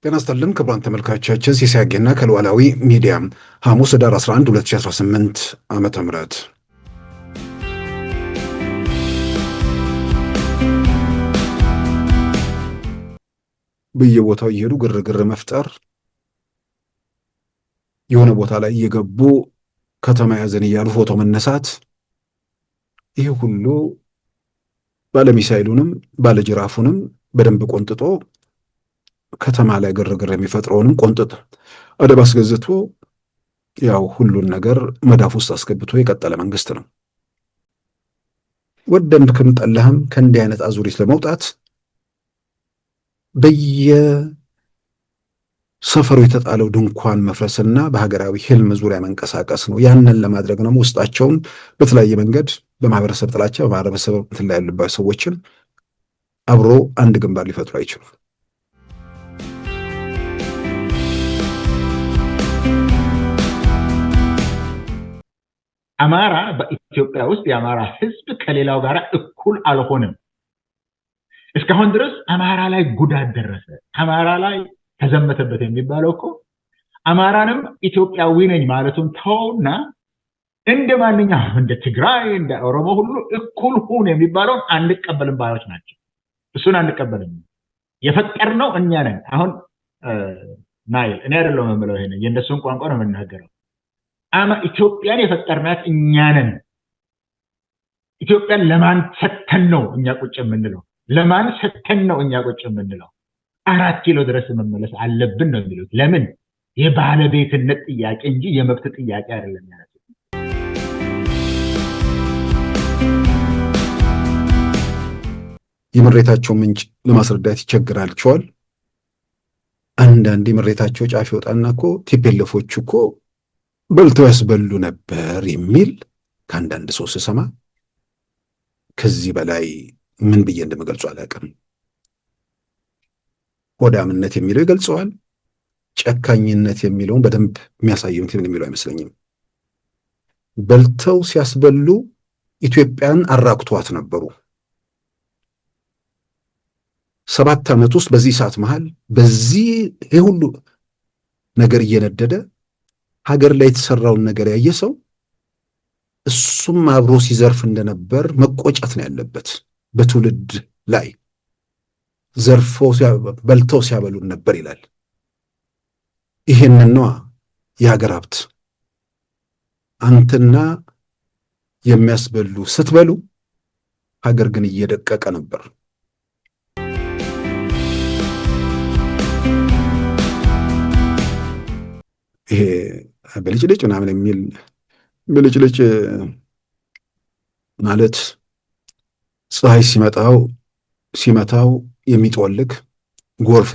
ጤና ይስጥልን ክቡራን ተመልካቾቻችን፣ ሲሳይ አጌና ከሉዓላዊ ሚዲያ ሐሙስ ኅዳር 11 2018 ዓመተ ምህረት በየቦታው እየሄዱ ግርግር መፍጠር፣ የሆነ ቦታ ላይ እየገቡ ከተማ ያዘን እያሉ ፎቶ መነሳት፣ ይህ ሁሉ ባለሚሳይሉንም ባለጅራፉንም በደንብ ቆንጥጦ ከተማ ላይ ግርግር የሚፈጥረውንም ቆንጥጦ አደብ አስገዝቶ ያው ሁሉን ነገር መዳፍ ውስጥ አስገብቶ የቀጠለ መንግስት ነው። ወደድክም ጠላህም ከእንዲህ አይነት አዙሪት ለመውጣት በየሰፈሩ የተጣለው ድንኳን መፍረስና በሀገራዊ ህልም ዙሪያ መንቀሳቀስ ነው። ያንን ለማድረግ ነው ውስጣቸውን በተለያየ መንገድ በማህበረሰብ ጥላቻ በማህበረሰብ እንትን ላይ ያሉባቸው ሰዎችን አብሮ አንድ ግንባር ሊፈጥሩ አይችሉም። አማራ በኢትዮጵያ ውስጥ የአማራ ህዝብ ከሌላው ጋር እኩል አልሆነም። እስካሁን ድረስ አማራ ላይ ጉዳት ደረሰ፣ አማራ ላይ ተዘመተበት የሚባለው እኮ አማራንም ኢትዮጵያዊ ነኝ ማለቱን ተውና እንደ ማንኛውም እንደ ትግራይ እንደ ኦሮሞ ሁሉ እኩል ሁን የሚባለውን አንቀበልም ባዮች ናቸው። እሱን አንቀበልም፣ የፈጠርነው እኛ ነን። አሁን ናይል እኔ አይደለሁም የምለው፣ ይሄን የእነሱን ቋንቋ ነው የምናገረው። ኢትዮጵያን የፈጠርናት እኛ ነን። ኢትዮጵያን ለማን ሰተን ነው እኛ ቁጭ የምንለው? ለማን ሰተን ነው እኛ ቁጭ የምንለው? 4 ኪሎ ድረስ መመለስ አለብን ነው የሚሉት። ለምን? የባለቤትነት ጥያቄ እንጂ የመብት ጥያቄ አይደለም ማለት ነው። የምሬታቸው ምንጭ ለማስረዳት ይቸግራቸዋል። አንዳንዴ ምሬታቸው ጫፍ ይወጣና እኮ ቲፔለፎቹ እኮ በልተው ያስበሉ ነበር የሚል ከአንዳንድ ሰው ስሰማ ከዚህ በላይ ምን ብዬ እንደምገልጹ አላውቅም። ሆዳምነት የሚለው ይገልጸዋል። ጨካኝነት የሚለውን በደንብ የሚያሳየው እንትን የሚለው አይመስለኝም። በልተው ሲያስበሉ ኢትዮጵያን አራቁቷት ነበሩ። 7 ዓመት ውስጥ በዚህ ሰዓት መሃል በዚህ ሁሉ ነገር እየነደደ ሀገር ላይ የተሰራውን ነገር ያየ ሰው እሱም አብሮ ሲዘርፍ እንደነበር መቆጨት ነው ያለበት። በትውልድ ላይ ዘርፈው በልተው ሲያበሉን ነበር ይላል። ይሄንን ነው የሀገር ሀብት አንተና የሚያስበሉ ስትበሉ፣ ሀገር ግን እየደቀቀ ነበር። ይሄ በልጭልጭ ምናምን የሚል በልጭልጭ ማለት ፀሐይ ሲመታው የሚጠወልግ ጎርፍ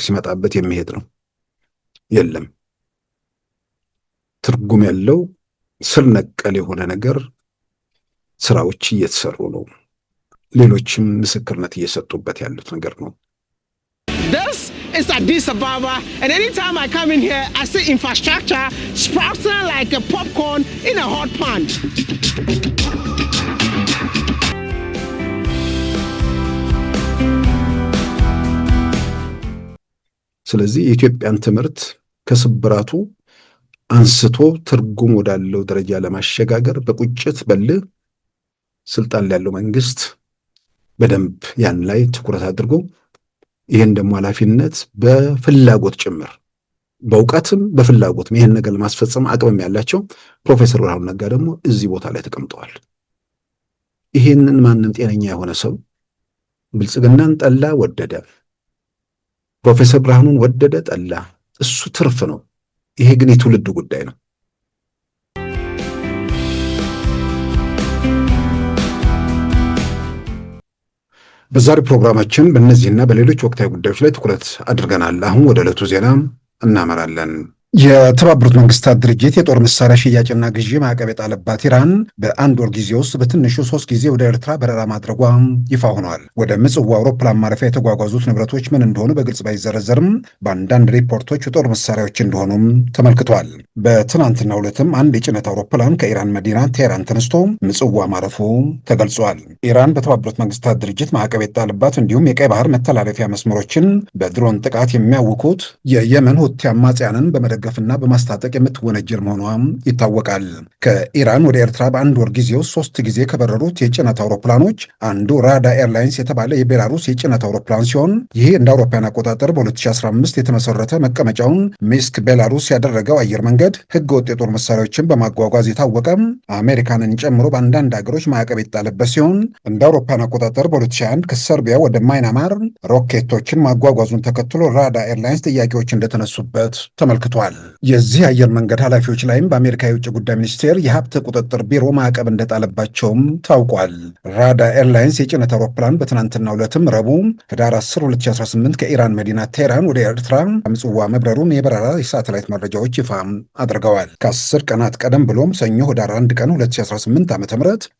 ሲመጣበት የሚሄድ ነው። የለም ትርጉም ያለው ስር ነቀል የሆነ ነገር ስራዎች እየተሰሩ ነው። ሌሎችም ምስክርነት እየሰጡበት ያሉት ነገር ነው። It's Addis Ababa, and anytime I come in here, I see infrastructure sprouting like a popcorn in a hot pan. ስለዚህ የኢትዮጵያን ትምህርት ከስብራቱ አንስቶ ትርጉም ወዳለው ደረጃ ለማሸጋገር በቁጭት በልህ ስልጣን ላይ ያለው መንግስት በደንብ ያን ላይ ትኩረት አድርጎ ይሄን ደግሞ ኃላፊነት በፍላጎት ጭምር በእውቀትም በፍላጎትም ይሄን ነገር ለማስፈጸም አቅም ያላቸው ፕሮፌሰር ብርሃኑ ነጋ ደግሞ እዚህ ቦታ ላይ ተቀምጠዋል። ይሄንን ማንም ጤነኛ የሆነ ሰው ብልጽግናን ጠላ ወደደ፣ ፕሮፌሰር ብርሃኑን ወደደ ጠላ፣ እሱ ትርፍ ነው። ይሄ ግን የትውልድ ጉዳይ ነው። በዛሬ ፕሮግራማችን በእነዚህና በሌሎች ወቅታዊ ጉዳዮች ላይ ትኩረት አድርገናል። አሁን ወደ ዕለቱ ዜና እናመራለን። የተባበሩት መንግስታት ድርጅት የጦር መሳሪያ ሽያጭና ግዢ ማዕቀብ የጣለባት ኢራን በአንድ ወር ጊዜ ውስጥ በትንሹ 3 ጊዜ ወደ ኤርትራ በረራ ማድረጓ ይፋ ሆኗል። ወደ ምጽዋ አውሮፕላን ማረፊያ የተጓጓዙት ንብረቶች ምን እንደሆኑ በግልጽ ባይዘረዘርም በአንዳንድ ሪፖርቶች የጦር መሳሪያዎች እንደሆኑም ተመልክቷል። በትናንትናው ዕለትም አንድ የጭነት አውሮፕላን ከኢራን መዲና ቴህራን ተነስቶ ምጽዋ ማረፉ ተገልጿል። ኢራን በተባበሩት መንግስታት ድርጅት ማዕቀብ የጣለባት እንዲሁም የቀይ ባህር መተላለፊያ መስመሮችን በድሮን ጥቃት የሚያውኩት የየመን ሁቲ አማጽያንን በመደገፍና በማስታጠቅ የምትወነጀል መሆኗም ይታወቃል። ከኢራን ወደ ኤርትራ በአንድ ወር ጊዜ ውስጥ 3 ጊዜ ከበረሩት የጭነት አውሮፕላኖች አንዱ ራዳ ኤርላይንስ የተባለ የቤላሩስ የጭነት አውሮፕላን ሲሆን ይህ እንደ አውሮፓውያን አቆጣጠር በ2015 የተመሰረተ መቀመጫውን ሚንስክ ቤላሩስ ያደረገው አየር መንገድ ህገ ወጥ የጦር መሳሪያዎችን በማጓጓዝ የታወቀ አሜሪካንን ጨምሮ በአንዳንድ ሀገሮች ማዕቀብ የጣለበት ሲሆን እንደ አውሮፓውያን አቆጣጠር በ2021 ከሰርቢያ ወደ ማይናማር ሮኬቶችን ማጓጓዙን ተከትሎ ራዳ ኤርላይንስ ጥያቄዎች እንደተነሱበት ተመልክቷል። የዚህ አየር መንገድ ኃላፊዎች ላይም በአሜሪካ የውጭ ጉዳይ ሚኒስቴር የሀብት ቁጥጥር ቢሮ ማዕቀብ እንደጣለባቸውም ታውቋል። ራዳ ኤርላይንስ የጭነት አውሮፕላን በትናንትናው ዕለትም ረቡዕ ህዳር 10 2018 ከኢራን መዲና ቴህራን ወደ ኤርትራ ምጽዋ መብረሩን የበረራ የሳተላይት መረጃዎች ይፋ አድርገዋል። ከ10 ቀናት ቀደም ብሎም ሰኞ ህዳር 1 ቀን 2018 ዓ.ም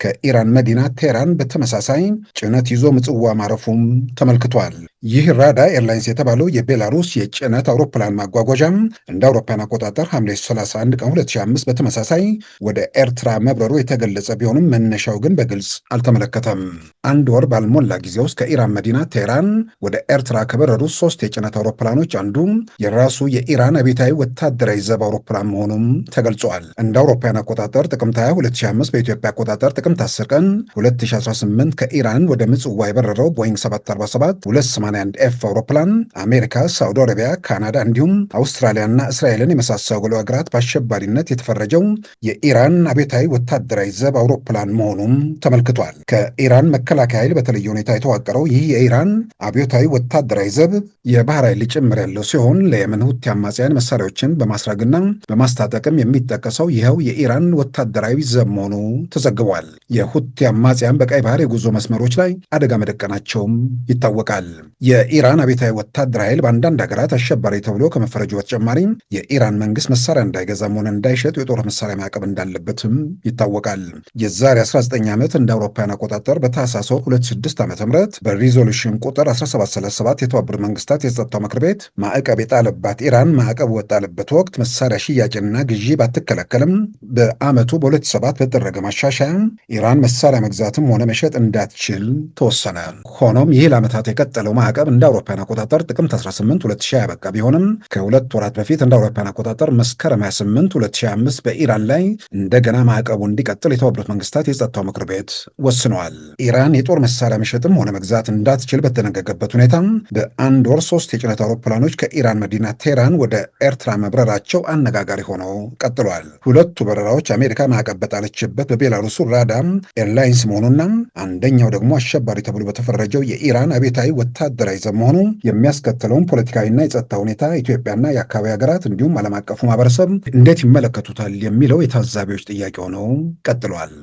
ከኢራን መዲና ቴህራን በተመሳሳይ ጭነት ይዞ ምጽዋ ማረፉም ተመልክቷል። ይህ ራዳ ኤርላይንስ የተባለው የቤላሩስ የጭነት አውሮፕላን ማጓጓዣም እንደ አውሮፓውያን አቆጣጠር ሐምሌ 31 ቀን 2005 በተመሳሳይ ወደ ኤርትራ መብረሩ የተገለጸ ቢሆንም መነሻው ግን በግልጽ አልተመለከተም። አንድ ወር ባልሞላ ጊዜ ውስጥ ከኢራን መዲና ቴህራን ወደ ኤርትራ ከበረሩት 3 የጭነት አውሮፕላኖች አንዱ የራሱ የኢራን አብዮታዊ ወታደራዊ ዘብ አውሮፕላን መሆኑም ተገልጿል። እንደ አውሮፓውያን አቆጣጠር ጥቅምት 20 2005 በኢትዮጵያ አቆጣጠር ጥቅምት 10 ቀን 2018 ከኢራን ወደ ምጽዋ የበረረው ቦይንግ 747 81F አውሮፕላን አሜሪካ፣ ሳውዲ አረቢያ፣ ካናዳ እንዲሁም አውስትራሊያና እስራኤልን የመሳሰሉ ሀገራት በአሸባሪነት የተፈረጀው የኢራን አብዮታዊ ወታደራዊ ዘብ አውሮፕላን መሆኑም ተመልክቷል። ከኢራን መከላከያ ኃይል በተለየ ሁኔታ የተዋቀረው ይህ የኢራን አብዮታዊ ወታደራዊ ዘብ የባህር ኃይል ጭምር ያለው ሲሆን ለየመን ሁቲ አማጽያን መሳሪያዎችን በማስረግና በማስታጠቅም የሚጠቀሰው ይኸው የኢራን ወታደራዊ ዘብ መሆኑ ተዘግቧል። የሁቲ አማጽያን በቀይ ባህር የጉዞ መስመሮች ላይ አደጋ መደቀናቸውም ይታወቃል። የኢራን አብዮታዊ ወታደራዊ ኃይል በአንዳንድ ሀገራት አሸባሪ ተብሎ ከመፈረጁ በተጨማሪ የኢራን መንግስት መሳሪያ እንዳይገዛም ሆነ እንዳይሸጥ የጦር መሳሪያ ማዕቀብ እንዳለበትም ይታወቃል። የዛሬ 19 ዓመት እንደ አውሮፓውያን አቆጣጠር በታህሳስ 2006 ዓ.ም በሪዞሉሽን ቁጥር 1737 የተባበሩት መንግስታት የጸጥታው ምክር ቤት ማዕቀብ የጣለባት ኢራን ማዕቀብ በጣለበት ወቅት መሳሪያ ሽያጭና ግዢ ባትከለከልም በዓመቱ በ2007 በተደረገ ማሻሻያ ኢራን መሳሪያ መግዛትም ሆነ መሸጥ እንዳትችል ተወሰነ። ሆኖም ይህ ለዓመታት የቀጠለው ማዕቀብ እንደ አውሮፓውያን አቆጣጠር ጥቅምት 18 2020 ያበቃ ቢሆንም ከ2 ወራት በፊት እንደ አውሮፓውያን አቆጣጠር መስከረም 28 2025 በኢራን ላይ እንደገና ማዕቀቡ እንዲቀጥል የተባበሩት መንግስታት የጸጥታው ምክር ቤት ወስነዋል። ኢራን የጦር መሳሪያ መሸጥም ሆነ መግዛት እንዳትችል በተደነገገበት ሁኔታ በአንድ ወር 3 የጭነት አውሮፕላኖች ከኢራን መዲና ቴህራን ወደ ኤርትራ መብረራቸው አነጋጋሪ ሆነው ቀጥሏል። ሁለቱ በረራዎች አሜሪካ ማዕቀብ በጣለችበት በቤላሩሱ ራዳ ኤርላይንስ መሆኑና አንደኛው ደግሞ አሸባሪ ተብሎ በተፈረጀው የኢራን አብዮታዊ ወታደራዊ ዘብ መሆኑ የሚያስከትለውን ፖለቲካዊና የጸጥታ ሁኔታ ኢትዮጵያና የአካባቢ ሀገራት እንዲሁም ዓለም አቀፉ ማህበረሰብ እንዴት ይመለከቱታል የሚለው የታዛቢዎች ጥያቄ ሆነው ቀጥሏል።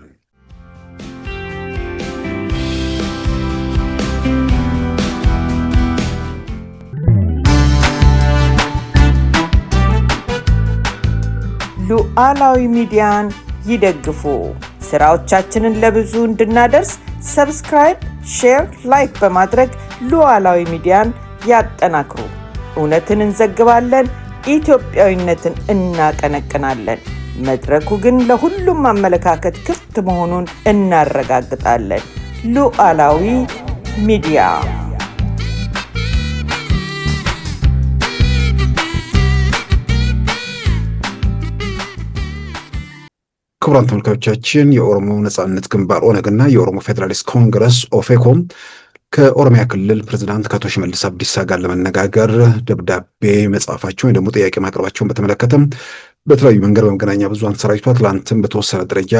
ሉዓላዊ ሚዲያን ይደግፉ። ስራዎቻችንን ለብዙ እንድናደርስ ሰብስክራይብ፣ ሼር፣ ላይክ በማድረግ ሉዓላዊ ሚዲያን ያጠናክሩ። እውነትን እንዘግባለን፣ ኢትዮጵያዊነትን እናቀነቅናለን። መድረኩ ግን ለሁሉም አመለካከት ክፍት መሆኑን እናረጋግጣለን። ሉዓላዊ ሚዲያ። ክቡራን ተመልካቾቻችን የኦሮሞ ነጻነት ግንባር ኦነግና የኦሮሞ ፌዴራሊስት ኮንግረስ ኦፌኮም ከኦሮሚያ ክልል ፕሬዝዳንት ከአቶ ሽመልስ አብዲሳ ጋር ለመነጋገር ደብዳቤ መጻፋቸውን ወይ ደግሞ ጥያቄ ማቅረባቸውን በተመለከተ በተለያዩ መንገድ በመገናኛ ብዙሃን ተሰራጭቷል። ትላንትም በተወሰነ ደረጃ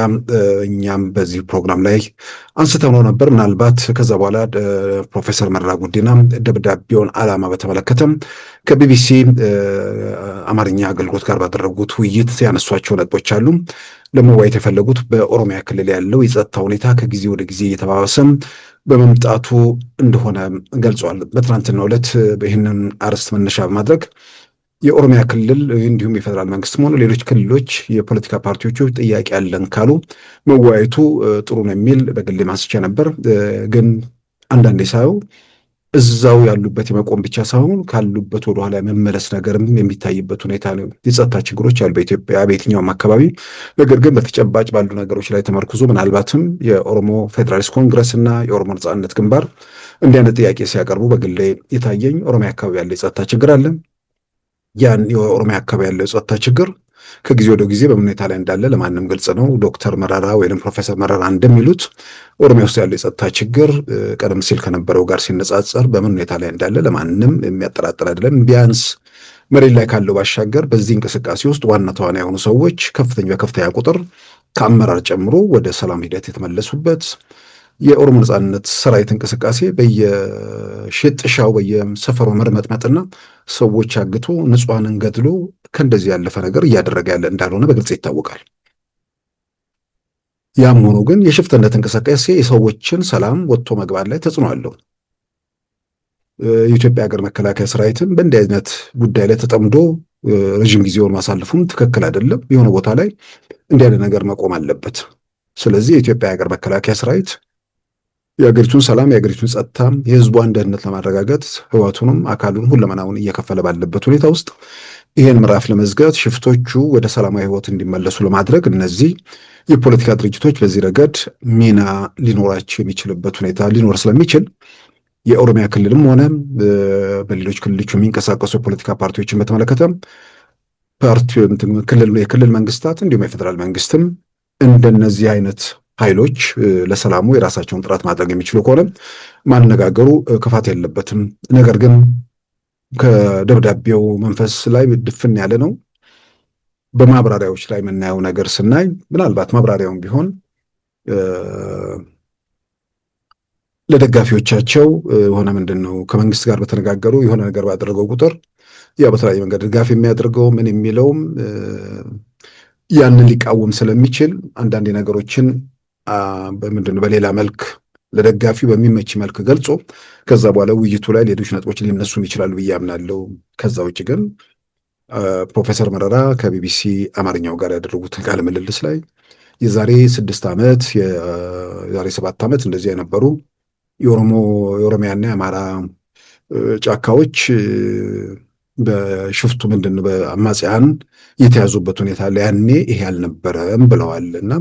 እኛም በዚህ ፕሮግራም ላይ አንስተው ነበር። ምናልባት ከዛ በኋላ ፕሮፌሰር መረራ ጉዲና ደብዳቤውን ዓላማ በተመለከተ ከቢቢሲ አማርኛ አገልግሎት ጋር ባደረጉት ውይይት ያነሷቸው ነጥቦች አሉ። ለመወያየት የፈለጉት በኦሮሚያ ክልል ያለው የጸጥታ ሁኔታ ከጊዜ ወደ ጊዜ እየተባባሰ በመምጣቱ እንደሆነ ገልጿል። በትናንትናው ዕለት ይህንን አርዕስት መነሻ በማድረግ የኦሮሚያ ክልል እንዲሁም የፌዴራል መንግስትም ሆነ ሌሎች ክልሎች የፖለቲካ ፓርቲዎቹ ጥያቄ አለን ካሉ መወያየቱ ጥሩ ነው የሚል በግሌ ማስቻ ነበር። ግን አንዳንዴ ሳየው እዛው ያሉበት የመቆም ብቻ ሳይሆን ካሉበት ወደኋላ መመለስ ነገርም የሚታይበት ሁኔታ ነው። የጸጥታ ችግሮች አሉ በኢትዮጵያ በየትኛውም አካባቢ። ነገር ግን በተጨባጭ ባሉ ነገሮች ላይ ተመርኩዞ ምናልባትም የኦሮሞ ፌዴራሊስት ኮንግረስ እና የኦሮሞ ነጻነት ግንባር እንዲህ አይነት ጥያቄ ሲያቀርቡ በግሌ የታየኝ ኦሮሚያ አካባቢ ያለ የጸጥታ ችግር አለ። ያን የኦሮሚያ አካባቢ ያለው የጸጥታ ችግር ከጊዜ ወደ ጊዜ በምን ሁኔታ ላይ እንዳለ ለማንም ግልጽ ነው። ዶክተር መረራ ወይም ፕሮፌሰር መረራ እንደሚሉት ኦሮሚያ ውስጥ ያለው የጸጥታ ችግር ቀደም ሲል ከነበረው ጋር ሲነጻጸር በምን ሁኔታ ላይ እንዳለ ለማንም የሚያጠራጥር አይደለም። ቢያንስ መሬት ላይ ካለው ባሻገር በዚህ እንቅስቃሴ ውስጥ ዋና ተዋናይ የሆኑ ሰዎች በከፍተኛ ቁጥር ከአመራር ጨምሮ ወደ ሰላም ሂደት የተመለሱበት የኦሮሞ ነጻነት ሰራዊት እንቅስቃሴ በየሽጥሻው በየሰፈሩ መርመጥመጥና ሰዎች አግቶ ንጹሐንን ገድሎ ከእንደዚህ ያለፈ ነገር እያደረገ ያለ እንዳልሆነ በግልጽ ይታወቃል። ያም ሆኖ ግን የሽፍትነት እንቅስቃሴ የሰዎችን ሰላም ወጥቶ መግባት ላይ ተጽዕኖ አለው። የኢትዮጵያ ሀገር መከላከያ ሰራዊትም በእንዲህ አይነት ጉዳይ ላይ ተጠምዶ ረዥም ጊዜውን ማሳለፉም ትክክል አይደለም። የሆነ ቦታ ላይ እንዲህ አይነት ነገር መቆም አለበት። ስለዚህ የኢትዮጵያ ሀገር መከላከያ ሰራዊት የሀገሪቱን ሰላም የሀገሪቱን ጸጥታ የህዝቧን ደህንነት ለማረጋገጥ ህይወቱንም አካሉን ሁለመናውን እየከፈለ ባለበት ሁኔታ ውስጥ ይህን ምዕራፍ ለመዝጋት ሽፍቶቹ ወደ ሰላማዊ ህይወት እንዲመለሱ ለማድረግ እነዚህ የፖለቲካ ድርጅቶች በዚህ ረገድ ሚና ሊኖራቸው የሚችልበት ሁኔታ ሊኖር ስለሚችል የኦሮሚያ ክልልም ሆነ በሌሎች ክልሎች የሚንቀሳቀሱ የፖለቲካ ፓርቲዎችን በተመለከተ የክልል መንግስታት እንዲሁም የፌዴራል መንግስትም እንደነዚህ አይነት ኃይሎች ለሰላሙ የራሳቸውን ጥረት ማድረግ የሚችሉ ከሆነ ማነጋገሩ ክፋት የለበትም። ነገር ግን ከደብዳቤው መንፈስ ላይ ድፍን ያለ ነው። በማብራሪያዎች ላይ የምናየው ነገር ስናይ ምናልባት ማብራሪያውን ቢሆን ለደጋፊዎቻቸው የሆነ ምንድን ነው ከመንግስት ጋር በተነጋገሩ የሆነ ነገር ባደረገው ቁጥር ያው በተለያየ መንገድ ድጋፍ የሚያደርገው ምን የሚለውም ያንን ሊቃወም ስለሚችል አንዳንድ ነገሮችን በሌላ መልክ ለደጋፊው በሚመች መልክ ገልጾ ከዛ በኋላ ውይይቱ ላይ ሌሎች ነጥቦች ሊነሱም ይችላሉ ብዬ አምናለሁ። ከዛ ውጭ ግን ፕሮፌሰር መረራ ከቢቢሲ አማርኛው ጋር ያደረጉት ቃለ ምልልስ ላይ የዛሬ 6 ዓመት የዛሬ 7 ዓመት እንደዚህ የነበሩ የኦሮሚያና የአማራ ጫካዎች በሽፍቱ በአማጽያን የተያዙበት ሁኔታ ላይ ያኔ ይሄ አልነበረም ብለዋል። እና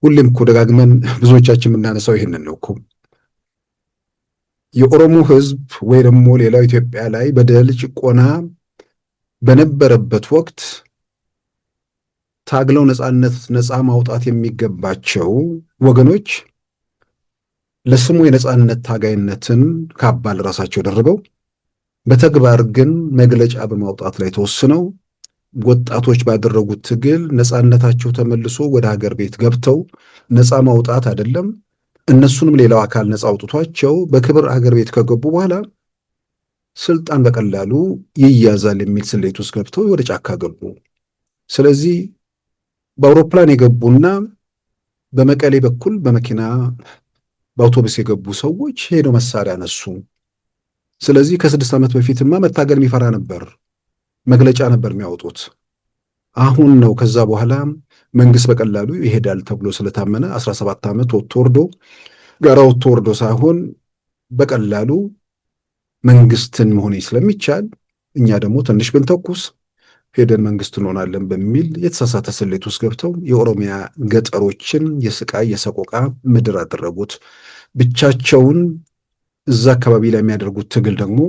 ሁሌም እኮ ደጋግመን ብዙዎቻችን የምናነሳው ይሄንን ነው እኮ የኦሮሞ ህዝብ ወይ ደግሞ ሌላው ኢትዮጵያ ላይ በደል ጭቆና በነበረበት ወቅት ታግለው ነፃ ማውጣት የሚገባቸው ወገኖች ለስሙ የነፃነት ታጋይነትን ካባ ለራሳቸው ደርበው በተግባር ግን መግለጫ በማውጣት ላይ ተወስነው ወጣቶች ባደረጉት ትግል ነፃነታቸው ተመልሶ ወደ ሀገር ቤት ገብተው ነፃ ማውጣት አይደለም እነሱንም ሌላው አካል ነፃ አውጥቷቸው በክብር ሀገር ቤት ከገቡ በኋላ ስልጣን በቀላሉ ይያዛል የሚል ስሌት ውስጥ ገብተው ወደ ጫካ ገቡ። ስለዚህ በአውሮፕላን የገቡና በመቀሌ በኩል በመኪና በአውቶቡስ የገቡ ሰዎች ሄደው መሳሪያ ነሱ። ስለዚህ ከ6 ዓመት በፊትማ መታገል የሚፈራ ነበር፣ መግለጫ ነበር የሚያወጡት። አሁን ነው ከዛ በኋላ መንግስት በቀላሉ ይሄዳል ተብሎ ስለታመነ 17 ዓመት ወጥቶ ወርዶ ሳይሆን በቀላሉ መንግስትን መሆን ስለሚቻል እኛ ደግሞ ትንሽ ብንተኩስ ሄደን መንግስት እንሆናለን በሚል የተሳሳተ ስሌት ውስጥ ገብተው የኦሮሚያ ገጠሮችን የስቃይ የሰቆቃ ምድር አደረጉት። ብቻቸውን እዛ አካባቢ ላይ የሚያደርጉት ትግል ደግሞ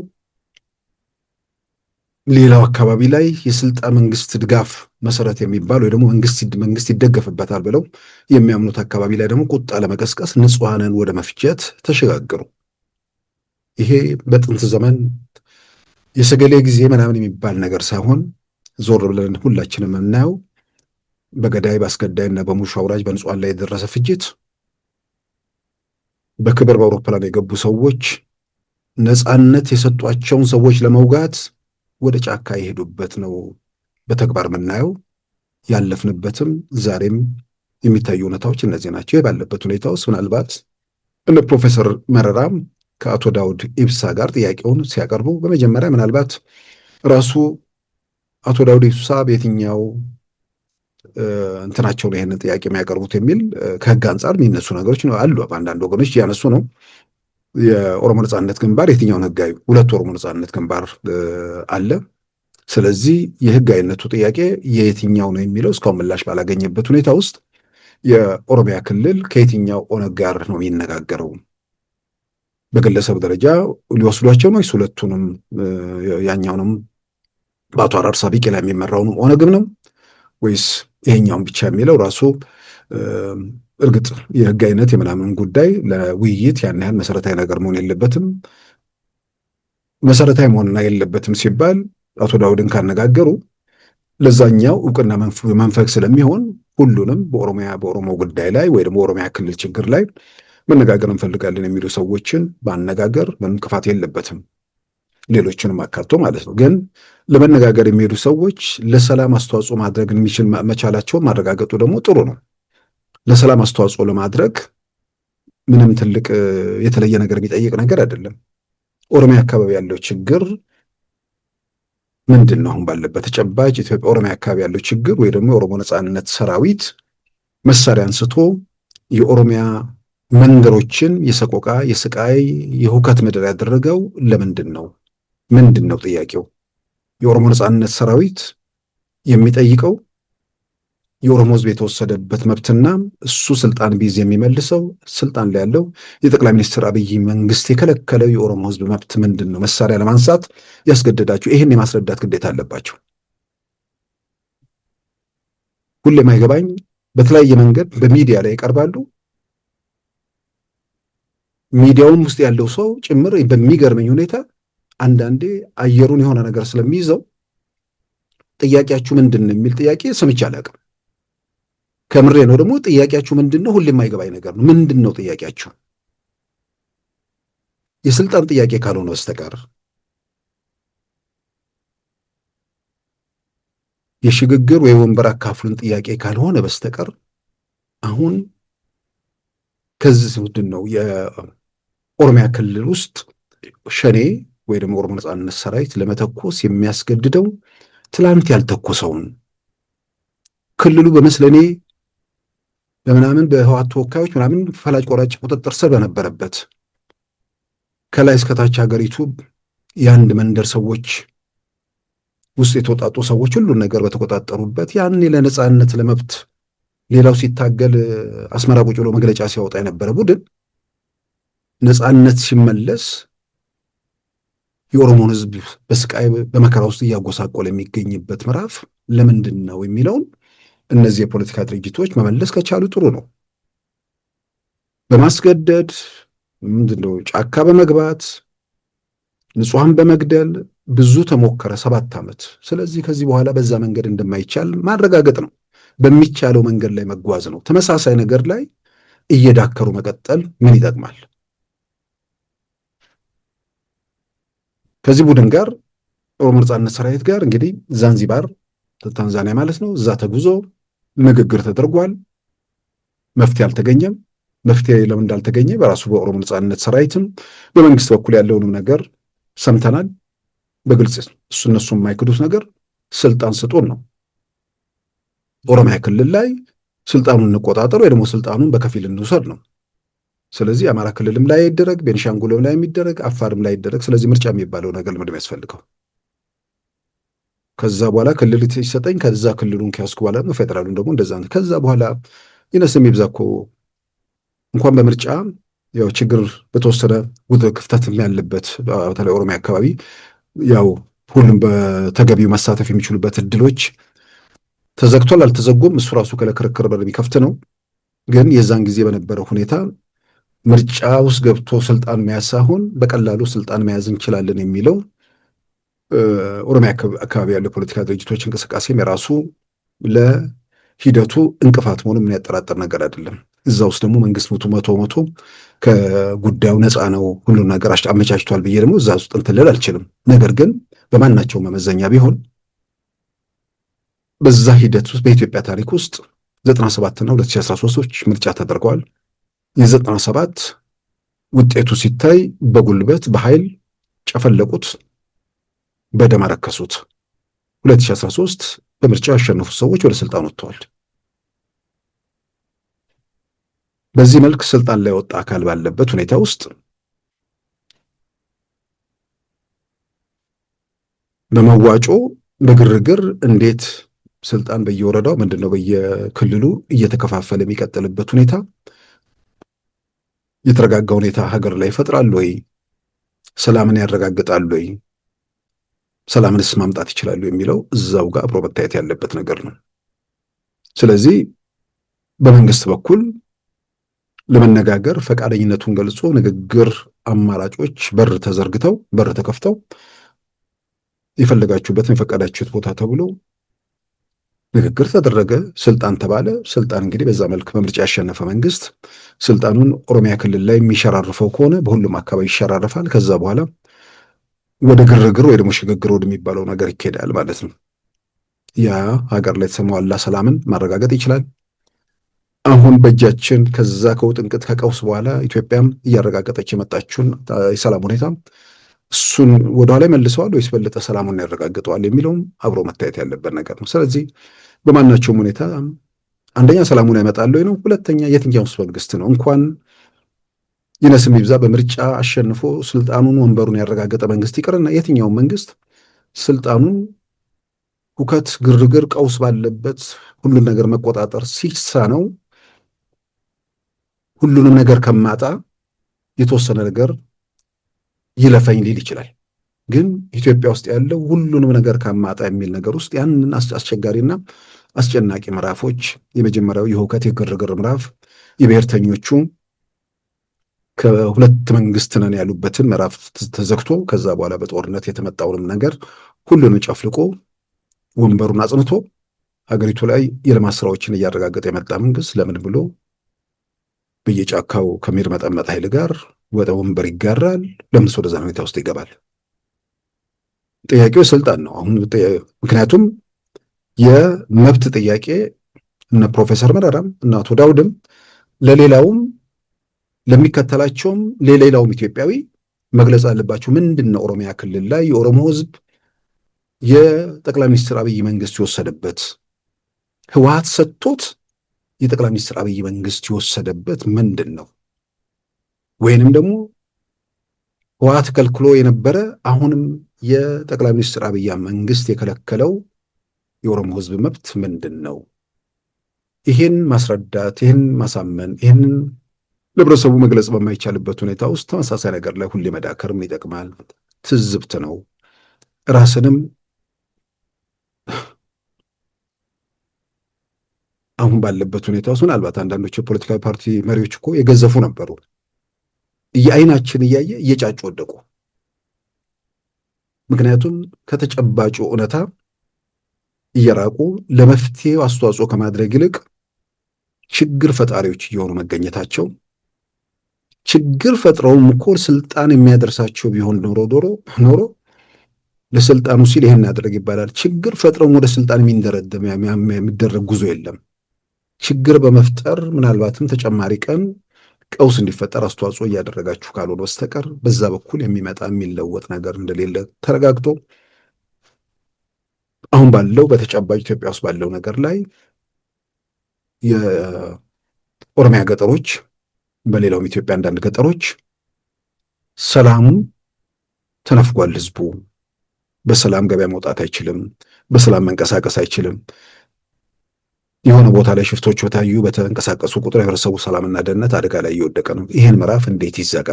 ሌላው አካባቢ ላይ የስልጣን መንግስት ድጋፍ መሰረት የሚባል ወይ ደግሞ መንግስት ይደገፍበታል ብለው የሚያምኑት አካባቢ ላይ ደግሞ ቁጣ ለመቀስቀስ ንጹሐንን ወደ መፍጀት ተሸጋገሩ። ይሄ በጥንት ዘመን የሰገሌ ጊዜ ምናምን የሚባል ነገር ሳይሆን ዞር ብለን ሁላችንም የምናየው በገዳይ በአስገዳይና በሙሽ አውራጅ በንጹሐን ላይ የደረሰ ፍጅት፣ በክብር በአውሮፕላን የገቡ ሰዎች ነፃነት የሰጧቸውን ሰዎች ለመውጋት ወደ ጫካ የሄዱበት ነው በተግባር የምናየው። ያለፍንበትም ዛሬም የሚታዩ ሁኔታዎች እነዚህ ናቸው። ባለበት ሁኔታ ውስጥ ምናልባት እነ ፕሮፌሰር መረራም ከአቶ ዳውድ ኢብሳ ጋር ጥያቄውን ሲያቀርቡ በመጀመሪያ ምናልባት ራሱ አቶ ዳውድ ኢብሳ በየትኛው እንትናቸው ነው ይሄንን ጥያቄ የሚያቀርቡት የሚል ከህግ አንጻር የሚነሱ ነገሮች ነው አሉ። አንዳንድ ወገኖች እያነሱ ነው። የኦሮሞ ነጻነት ግንባር የትኛውን ህጋዊ ሁለት ኦሮሞ ነጻነት ግንባር አለ። ስለዚህ የህጋዊነቱ ጥያቄ የየትኛው ነው የሚለው እስካሁን ምላሽ ባላገኘበት ሁኔታ ውስጥ የኦሮሚያ ክልል ከየትኛው ኦነግ ጋር ነው የሚነጋገረው? በግለሰብ ደረጃ ሊወስዷቸው ነው ወይስ ሁለቱንም ያኛውንም በአቶ አራርሳ ቢቂላ የሚመራውንም ኦነግም ነው ወይስ ይሄኛውን ብቻ የሚለው ራሱ እርግጥ የህጋዊነት የምናምን ጉዳይ ለውይይት ያን ያህል መሰረታዊ ነገር መሆን የለበትም። መሰረታዊ መሆንና የለበትም ሲባል አቶ ዳውድን ካነጋገሩ ለዛኛው እውቅና መንፈግ ስለሚሆን ሁሉንም በኦሮሞ ጉዳይ ላይ ወይ ደግሞ ኦሮሚያ ክልል ችግር ላይ መነጋገር እንፈልጋለን የሚሉ ሰዎችን ባነጋገር ምንም ክፋት የለበትም፣ ሌሎችንም አካቶ ማለት ነው። ግን ለመነጋገር የሚሄዱ ሰዎች ለሰላም አስተዋጽኦ ማድረግ የሚችል መቻላቸውን ማረጋገጡ ደግሞ ጥሩ ነው። ለሰላም አስተዋጽኦ ለማድረግ ምንም ትልቅ የተለየ ነገር የሚጠይቅ ነገር አይደለም። ኦሮሚያ አካባቢ ያለው ችግር ምንድን ነው? አሁን ባለበት ተጨባጭ ኢትዮጵያ ኦሮሚያ አካባቢ ያለው ችግር ወይ ደግሞ የኦሮሞ ነጻነት ሰራዊት መሳሪያ አንስቶ የኦሮሚያ መንደሮችን የሰቆቃ የስቃይ የሁከት ምድር ያደረገው ለምንድን ነው? ምንድን ነው ጥያቄው? የኦሮሞ ነጻነት ሰራዊት የሚጠይቀው የኦሮሞ ህዝብ የተወሰደበት መብትና እሱ ስልጣን ቢይዝ የሚመልሰው ስልጣን ላይ ያለው የጠቅላይ ሚኒስትር አብይ መንግስት የከለከለው የኦሮሞ ህዝብ መብት ምንድን ነው? መሳሪያ ለማንሳት ያስገደዳቸው ይህን የማስረዳት ግዴታ አለባቸው። ሁሌም አይገባኝ፣ በተለያየ መንገድ በሚዲያ ላይ ይቀርባሉ። ሚዲያውም ውስጥ ያለው ሰው ጭምር በሚገርመኝ ሁኔታ አንዳንዴ አየሩን የሆነ ነገር ስለሚይዘው ጥያቄያችሁ ምንድን ነው የሚል ጥያቄ ሰምቼ አላውቅም። ከምሬ ነው። ደግሞ ጥያቄያችሁ ምንድን ነው? ሁሌም የማይገባኝ ነገር ነው። ምንድን ነው ጥያቄያችሁ? የስልጣን ጥያቄ ካልሆነ በስተቀር የሽግግር ወይ ወንበር አካፍሉን ጥያቄ ካልሆነ በስተቀር አሁን ከዚህ ምንድን ነው የኦሮሚያ ክልል ውስጥ ሸኔ ወይ ደግሞ ኦሮሞ ነጻነት ሰራዊት ለመተኮስ የሚያስገድደው ትላንት ያልተኮሰውን ክልሉ በመስለኔ በምናምን በህወሓት ተወካዮች ምናምን ፈላጭ ቆራጭ ቁጥጥር ስር በነበረበት ከላይ እስከታች ሀገሪቱ የአንድ መንደር ሰዎች ውስጥ የተወጣጡ ሰዎች ሁሉን ነገር በተቆጣጠሩበት ያኔ ለነጻነት ለመብት ሌላው ሲታገል አስመራ ቁጭ ብሎ መግለጫ ሲያወጣ የነበረ ቡድን ነጻነት ሲመለስ የኦሮሞን ህዝብ በስቃይ በመከራ ውስጥ እያጎሳቆለ የሚገኝበት ምዕራፍ ለምንድን ነው የሚለውን እነዚህ የፖለቲካ ድርጅቶች መመለስ ከቻሉ ጥሩ ነው። በማስገደድ ምንድነው ጫካ በመግባት ንጹሃን በመግደል ብዙ ተሞከረ 7 ዓመት። ስለዚህ ከዚህ በኋላ በዛ መንገድ እንደማይቻል ማረጋገጥ ነው። በሚቻለው መንገድ ላይ መጓዝ ነው። ተመሳሳይ ነገር ላይ እየዳከሩ መቀጠል ምን ይጠቅማል? ከዚህ ቡድን ጋር ኦሮሞ ነጻነት ሰራዊት ጋር እንግዲህ ዛንዚባር ታንዛኒያ ማለት ነው፣ እዛ ተጉዞ ንግግር ተደርጓል። መፍትሄ አልተገኘም። መፍትሄ ለምን እንዳልተገኘ በራሱ በኦሮሞ ነጻነት ሰራዊትም በመንግስት በኩል ያለውንም ነገር ሰምተናል። በግልጽ እነሱ የማይክዱት ነገር ስልጣን ስጡን ነው። ኦሮሚያ ክልል ላይ ስልጣኑን እንቆጣጠር ወይ ደግሞ ስልጣኑን በከፊል እንውሰድ ነው። ስለዚህ አማራ ክልልም ላይ ይደረግ፣ ቤንሻንጉልም ላይ የሚደረግ፣ አፋርም ላይ ይደረግ። ስለዚህ ምርጫ የሚባለው ነገር ምንድን ነው የሚያስፈልገው? ከዛ በኋላ ክልል ይሰጠኝ፣ ከዛ ክልሉን ከያዝኩ በኋላ ነው ፌደራሉን ደግሞ እንደዛ ነው። ከዛ በኋላ ይነስም ይብዛ እኮ እንኳን በምርጫ ያው ችግር በተወሰነ ክፍተት ያለበት በተለይ ኦሮሚያ አካባቢ ያው ሁሉም በተገቢው መሳተፍ የሚችሉበት እድሎች ተዘግቷል። አልተዘጉም፣ እሱ ራሱ ከለክርክር በር የሚከፍት ነው። ግን የዛን ጊዜ በነበረው ሁኔታ ምርጫ ውስጥ ገብቶ ስልጣን መያዝ ሳይሆን በቀላሉ ስልጣን መያዝ እንችላለን የሚለው ኦሮሚያ አካባቢ ያለው ፖለቲካ ድርጅቶች እንቅስቃሴም የራሱ ለሂደቱ እንቅፋት መሆኑ ምን ያጠራጥር ነገር አይደለም። እዛ ውስጥ ደግሞ መንግስት መቶ ከጉዳዩ ነፃ ነው ሁሉን ነገር አመቻችቷል ብዬ ደግሞ እዛ ውስጥ እንትን ልል አልችልም። ነገር ግን በማናቸው መመዘኛ ቢሆን በዛ ሂደት ውስጥ በኢትዮጵያ ታሪክ ውስጥ 97 እና 2013 ምርጫ ተደርገዋል። የ97 ውጤቱ ሲታይ በጉልበት በኃይል ጨፈለቁት፣ በደም አረከሱት። 2013 በምርጫ ያሸነፉ ሰዎች ወደ ስልጣን ወጥተዋል። በዚህ መልክ ስልጣን ላይ ወጣ አካል ባለበት ሁኔታ ውስጥ በመዋጮ በግርግር እንዴት ስልጣን በየወረዳው ምንድነው በየክልሉ እየተከፋፈለ የሚቀጥልበት ሁኔታ የተረጋጋ ሁኔታ ሀገር ላይ ይፈጥራል ወይ? ሰላምን ያረጋግጣል ወይ? ሰላምንስ ማምጣት ይችላሉ የሚለው እዛው ጋር አብሮ መታየት ያለበት ነገር ነው። ስለዚህ በመንግስት በኩል ለመነጋገር ፈቃደኝነቱን ገልጾ ንግግር አማራጮች በር ተከፍተው የፈለጋችሁበትን የፈቀዳችሁት ቦታ ተብሎ ንግግር ተደረገ፣ ስልጣን ተባለ። ስልጣን እንግዲህ በዛ መልክ በምርጫ ያሸነፈ መንግስት ስልጣኑን ኦሮሚያ ክልል ላይ የሚሸራርፈው ከሆነ በሁሉም አካባቢ ይሸራርፋል። ከዛ በኋላ ወደ ግርግር ወይ ደግሞ ሽግግር ወደሚባለው ነገር ይኬዳል ማለት ነው። ያ ሀገር ላይ የተሰማዋላ ሰላምን ማረጋገጥ ይችላል። አሁን በእጃችን ከዛ ከውጥንቅጥ ከቀውስ በኋላ ኢትዮጵያም እያረጋገጠች የመጣችውን የሰላም ሁኔታ እሱን ወደኋላ መልሰዋል ወይስ በለጠ ሰላሙን ያረጋግጠዋል የሚለውም አብሮ መታየት ያለበት ነገር ነው። ስለዚህ በማናቸውም ሁኔታ አንደኛ ሰላሙን ያመጣል ወይ ነው፣ ሁለተኛ የትኛውስ መንግስት ነው እንኳን ይነስም ይብዛ በምርጫ አሸንፎ ስልጣኑን ወንበሩን ያረጋገጠ መንግስት ይቅርና የትኛውም መንግስት ስልጣኑን ሁከት፣ ግርግር፣ ቀውስ ባለበት ሁሉን ነገር መቆጣጠር ሲሳነው ሁሉንም ነገር ከማጣ የተወሰነ ነገር ይለፈኝ ሊል ይችላል። ግን ኢትዮጵያ ውስጥ ያለው ሁሉንም ነገር ከማጣ የሚል ነገር ውስጥ ያንን አስቸጋሪና አስጨናቂ ምዕራፎች የመጀመሪያው የሁከት የግርግር ምዕራፍ የብሔርተኞቹ ከሁለት መንግስት ነን ያሉበትን ምዕራፍ ተዘግቶ ከዛ በኋላ በጦርነት የተመጣውንም ነገር ሁሉንም ጨፍልቆ ወንበሩን አጽንቶ ሀገሪቱ ላይ የልማት ስራዎችን እያረጋገጠ የመጣ መንግስት ለምን ብሎ በየጫካው ከሚርመጠመጥ ኃይል ጋር ወደ ወንበር ይጋራል? ለምንስ ወደዛ ሁኔታ ውስጥ ይገባል? ጥያቄው ስልጣን ነው። አሁን ምክንያቱም የመብት ጥያቄ እነ ፕሮፌሰር መረራም እና አቶ ዳውድም ለሌላውም ለሚከተላቸውም ለሌላውም ኢትዮጵያዊ መግለጽ አለባቸው። ምንድን ነው ኦሮሚያ ክልል ላይ የኦሮሞ ህዝብ የጠቅላይ ሚኒስትር አብይ መንግስት የወሰደበት ህወሓት ሰጥቶት የጠቅላይ ሚኒስትር አብይ መንግስት የወሰደበት ምንድን ነው? ወይንም ደግሞ ህወሓት ከልክሎ የነበረ አሁንም የጠቅላይ ሚኒስትር አብይ መንግስት የከለከለው የኦሮሞ ህዝብ መብት ምንድን ነው? ይህን ማስረዳት፣ ይህን ማሳመን፣ ይህንን ለህብረተሰቡ መግለጽ በማይቻልበት ሁኔታ ውስጥ ተመሳሳይ ነገር ላይ ሁሌ መዳከርም ይጠቅማል። ትዝብት ነው። ራስንም አሁን ባለበት ሁኔታ ውስጥ ምናልባት አንዳንዶች የፖለቲካዊ ፓርቲ መሪዎች እኮ የገዘፉ ነበሩ። የአይናችን እያየ እየጫጩ ወደቁ። ምክንያቱም ከተጨባጩ እውነታ እየራቁ ለመፍትሄው አስተዋጽኦ ከማድረግ ይልቅ ችግር ፈጣሪዎች እየሆኑ መገኘታቸው፣ ችግር ፈጥረውም እኮ ስልጣን የሚያደርሳቸው ቢሆን ኖሮ ለስልጣኑ ሲል ይሄን ያደረግ ይባላል። ችግር ፈጥረውም ወደ ስልጣን የሚደረግ ጉዞ የለም። ችግር በመፍጠር ምናልባትም ተጨማሪ ቀን ቀውስ እንዲፈጠር አስተዋጽኦ እያደረጋችሁ ካልሆነ በስተቀር በዛ በኩል የሚመጣ የሚለወጥ ነገር እንደሌለ ተረጋግጦ አሁን ባለው በተጨባጭ ኢትዮጵያ ውስጥ ባለው ነገር ላይ የኦሮሚያ ገጠሮች በሌላውም ኢትዮጵያ አንዳንድ ገጠሮች ሰላሙ ተነፍጓል። ህዝቡ በሰላም ገበያ መውጣት አይችልም። በሰላም መንቀሳቀስ አይችልም። የሆነ ቦታ ላይ ሽፍቶች በታዩ በተንቀሳቀሱ ቁጥር የህብረተሰቡ ሰላምና ደህንነት አደጋ ላይ እየወደቀ ነው። ይህን ምዕራፍ እንዴት ይዘጋ?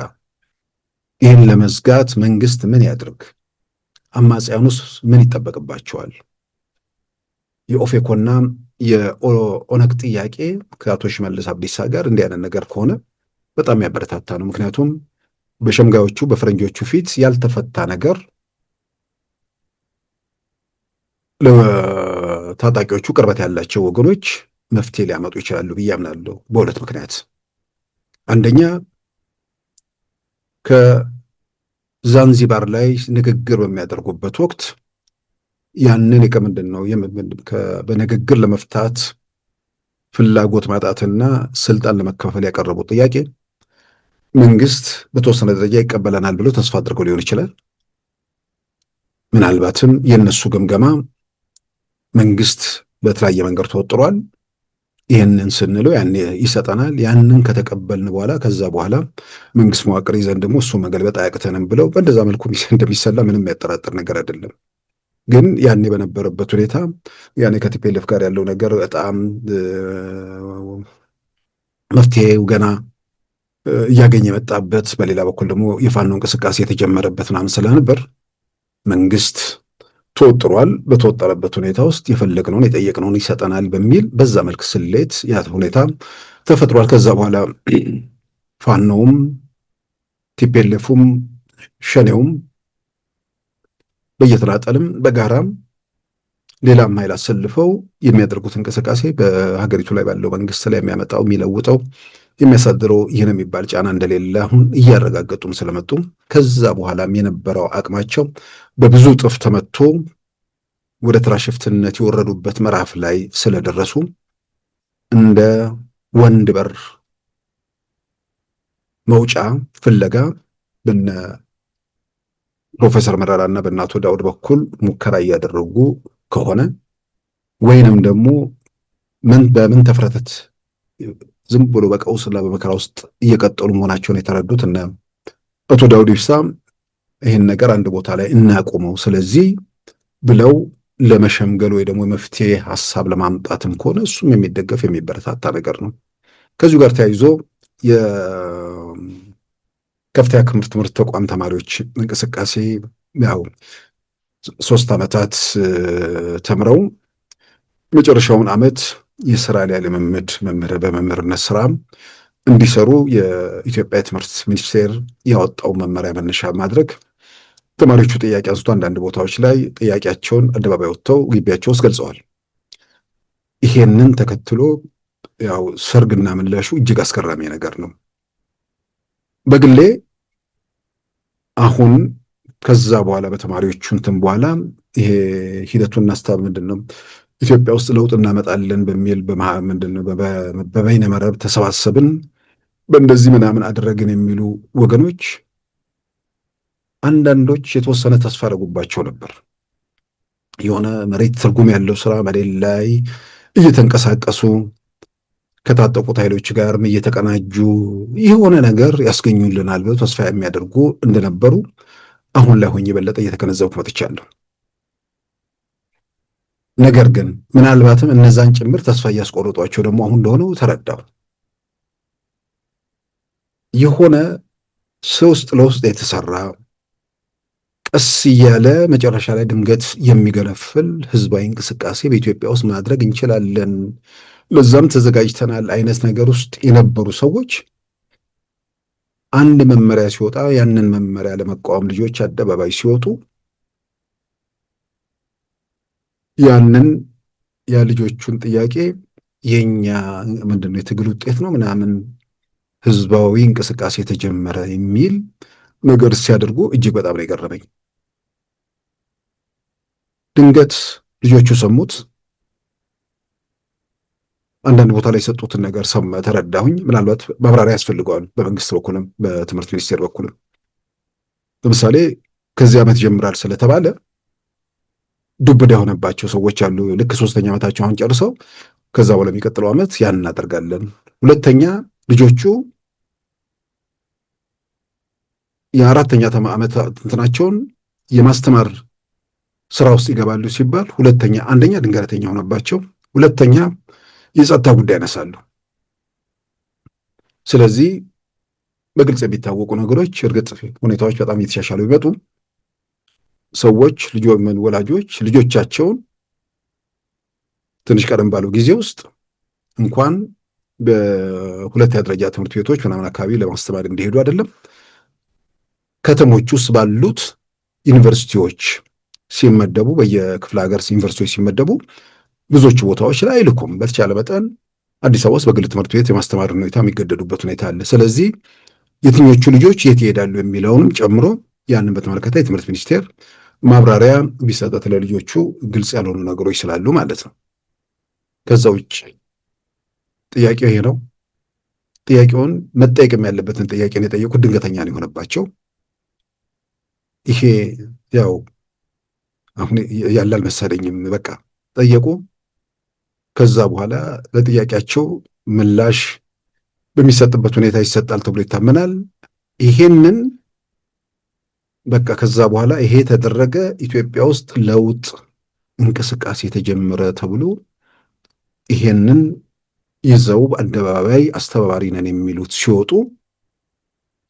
ይህን ለመዝጋት መንግስት ምን ያድርግ? አማጽያኑስ ምን ይጠበቅባቸዋል? የኦፌኮና የኦነግ ጥያቄ ከአቶ ሽመልስ አብዲሳ ጋር እንዲህ አይነት ነገር ከሆነ በጣም ያበረታታ ነው። ምክንያቱም በሸምጋዮቹ በፈረንጆቹ ፊት ያልተፈታ ነገር ለታጣቂዎቹ ቅርበት ያላቸው ወገኖች መፍትሄ ሊያመጡ ይችላሉ ብዬ አምናለሁ። በሁለት ምክንያት፣ አንደኛ ከዛንዚባር ላይ ንግግር በሚያደርጉበት ወቅት ያንን ከምንድን ነው በንግግር ለመፍታት ፍላጎት ማጣትና ስልጣን ለመከፋፈል ያቀረቡት ጥያቄ መንግስት በተወሰነ ደረጃ ይቀበለናል ብሎ ተስፋ አድርገው ሊሆን ይችላል። ምናልባትም የነሱ ግምገማ መንግስት በተለያየ መንገድ ተወጥሯል። ይህንን ስንለው ያኔ ይሰጠናል። ያንን ከተቀበልን በኋላ ከዛ በኋላ መንግስት መዋቅር ይዘን ደግሞ እሱ መገልበጥ አያቅተንም ብለው በእንደዛ መልኩ እንደሚሰላ ምንም ያጠራጥር ነገር አይደለም። ግን ያኔ በነበረበት ሁኔታ ያኔ ከቲፒኤልኤፍ ጋር ያለው ነገር በጣም መፍትሄው ገና እያገኘ የመጣበት፣ በሌላ በኩል ደግሞ የፋኖ እንቅስቃሴ የተጀመረበት ምናምን ስለነበር መንግስት ተወጥሯል። በተወጠረበት ሁኔታ ውስጥ የፈለግነውን የጠየቅነውን ይሰጠናል በሚል በዛ መልክ ስሌት ያ ሁኔታ ተፈጥሯል። ከዛ በኋላ ፋኖውም ቲፒኤልኤፉም ሸኔውም በየተናጠልም በጋራም ሌላም ኃይል አሰልፈው የሚያደርጉት እንቅስቃሴ በሀገሪቱ ላይ ባለው መንግስት ላይ የሚያመጣው የሚለውጠው የሚያሳድረው ይህን የሚባል ጫና እንደሌለ አሁን እያረጋገጡም ስለመጡ ከዛ በኋላም የነበረው አቅማቸው በብዙ ጥፍ ተመቶ ወደ ትራሽፍትነት የወረዱበት ምዕራፍ ላይ ስለደረሱ እንደ ወንድ በር መውጫ ፍለጋ በነ ፕሮፌሰር መረራና በእናቶ ዳውድ በኩል ሙከራ እያደረጉ ከሆነ ወይንም ደግሞ በምን ተፍረተት ዝም ብሎ በቀውስና በመከራ ውስጥ እየቀጠሉ መሆናቸውን የተረዱት እነ አቶ ዳውድ ኢብሳ ይህን ነገር አንድ ቦታ ላይ እናቁመው፣ ስለዚህ ብለው ለመሸምገል ወይ ደግሞ የመፍትሄ ሀሳብ ለማምጣትም ከሆነ እሱም የሚደገፍ የሚበረታታ ነገር ነው። ከዚሁ ጋር ተያይዞ የከፍተኛ ትምህርት ተቋም ተማሪዎች እንቅስቃሴ ያው 3 ዓመታት ተምረው መጨረሻውን ዓመት የስራ ላይ ልምምድ በመምህርነት ስራ እንዲሰሩ የኢትዮጵያ ትምህርት ሚኒስቴር ያወጣው መመሪያ መነሻ ማድረግ ተማሪዎቹ ጥያቄ አንስቶ አንዳንድ ቦታዎች ላይ ጥያቄያቸውን አደባባይ ወጥተው ግቢያቸው ውስጥ ገልጸዋል። ይሄንን ተከትሎ ያው ሰርግና ምላሹ እጅግ አስገራሚ ነገር ነው። በግሌ አሁን ከዛ በኋላ በተማሪዎቹ እንትን በኋላ ይሄ ሂደቱን እናስታብ ምንድነው ኢትዮጵያ ውስጥ ለውጥ እናመጣለን በሚል ምንድነው በበይነ መረብ ተሰባሰብን በእንደዚህ ምናምን አደረግን የሚሉ ወገኖች አንዳንዶች የተወሰነ ተስፋ አደረጉባቸው ነበር። የሆነ መሬት ትርጉም ያለው ስራ መሬት ላይ እየተንቀሳቀሱ ከታጠቁት ኃይሎች ጋርም እየተቀናጁ የሆነ ነገር ያስገኙልናል ብለው ተስፋ የሚያደርጉ እንደነበሩ አሁን ላይ ሆኜ የበለጠ እየተገነዘብኩ መጥቻለሁ። ነገር ግን ምናልባትም እነዛን ጭምር ተስፋ እያስቆረጧቸው ደግሞ አሁን እንደሆነው ተረዳው። የሆነ ውስጥ ለውስጥ የተሰራ ቀስ እያለ መጨረሻ ላይ ድንገት የሚገነፍል ህዝባዊ እንቅስቃሴ በኢትዮጵያ ውስጥ ማድረግ እንችላለን፣ ለዛም ተዘጋጅተናል አይነት ነገር ውስጥ የነበሩ ሰዎች አንድ መመሪያ ሲወጣ ያንን መመሪያ ለመቃወም ልጆች አደባባይ ሲወጡ ያንን የልጆቹን ጥያቄ የኛ ምንድነው የትግል ውጤት ነው ምናምን ህዝባዊ እንቅስቃሴ ተጀመረ የሚል ነገር ሲያደርጉ እጅግ በጣም ነው የገረመኝ። ድንገት ልጆቹ ሰሙት። አንዳንድ ቦታ ላይ የሰጡትን ነገር ተረዳሁኝ። ምናልባት ማብራሪያ ያስፈልገዋል በመንግስት በኩልም በትምህርት ሚኒስቴር በኩልም። ለምሳሌ ከዚህ ዓመት ጀምራል ስለተባለ ዱብዳ የሆነባቸው ሰዎች አሉ። ልክ 3ኛ ዓመታቸው አሁን ጨርሰው ከዛ በኋላ የሚቀጥለው ዓመት ያን እናደርጋለን። ሁለተኛ ልጆቹ የ4ኛ ዓመት እንትናቸውን የማስተማር ስራ ውስጥ ይገባሉ ሲባል አንደኛ ድንገተኛ ሆነባቸው፣ ሁለተኛ የጸጥታ ጉዳይ ያነሳሉ። ስለዚህ በግልጽ የሚታወቁ ነገሮች እርግጥ ሁኔታዎች በጣም እየተሻሻሉ ቢመጡ ሰዎች ወላጆች ልጆቻቸውን ትንሽ ቀደም ባለው ጊዜ ውስጥ እንኳን በሁለተኛ ደረጃ ትምህርት ቤቶች ምናምን አካባቢ ለማስተማር እንዲሄዱ አይደለም ከተሞች ውስጥ ባሉት ዩኒቨርሲቲዎች ሲመደቡ በየክፍለ ሀገር ዩኒቨርሲቲዎች ሲመደቡ ብዙዎቹ ቦታዎች ላይ አይልኩም። በተቻለ መጠን አዲስ አበባ ውስጥ በግል ትምህርት ቤት የማስተማር ሁኔታ የሚገደዱበት ሁኔታ አለ። ስለዚህ የትኞቹ ልጆች የት ይሄዳሉ የሚለውንም ጨምሮ ያንን በተመለከተ የትምህርት ሚኒስቴር ማብራሪያ ቢሰጠት ለልጆቹ ግልጽ ያልሆኑ ነገሮች ስላሉ ማለት ነው። ከዛ ውጭ ጥያቄው ይሄ ነው። ጥያቄውን መጠየቅም ያለበትን ጥያቄን የጠየቁት ድንገተኛ ነው የሆነባቸው። ይሄ ያው አሁን ያለ አልመሰለኝም። በቃ ጠየቁ። ከዛ በኋላ ለጥያቄያቸው ምላሽ በሚሰጥበት ሁኔታ ይሰጣል ተብሎ ይታመናል። ይሄንን በቃ ከዛ በኋላ ይሄ ተደረገ፣ ኢትዮጵያ ውስጥ ለውጥ እንቅስቃሴ ተጀመረ ተብሎ ይሄንን ይዘው አደባባይ አስተባባሪ ነን የሚሉት ሲወጡ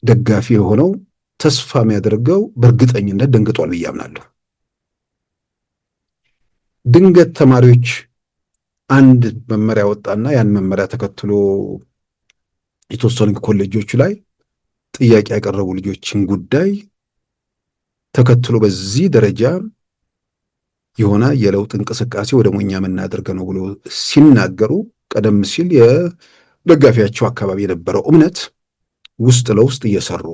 ደጋፊ የሆነው ተስፋ የሚያደርገው በእርግጠኝነት ደንግጧል ብዬ አምናለሁ። ድንገት ተማሪዎች አንድ መመሪያ ወጣና ያን መመሪያ ተከትሎ የተወሰኑ ኮሌጆች ላይ ጥያቄ ያቀረቡ ልጆችን ጉዳይ ተከትሎ በዚህ ደረጃ የሆነ የለውጥ እንቅስቃሴ ወደ ሞኛ የምናደርገ ነው ብሎ ሲናገሩ ቀደም ሲል የደጋፊያቸው አካባቢ የነበረው እምነት ውስጥ ለውስጥ እየሰሩ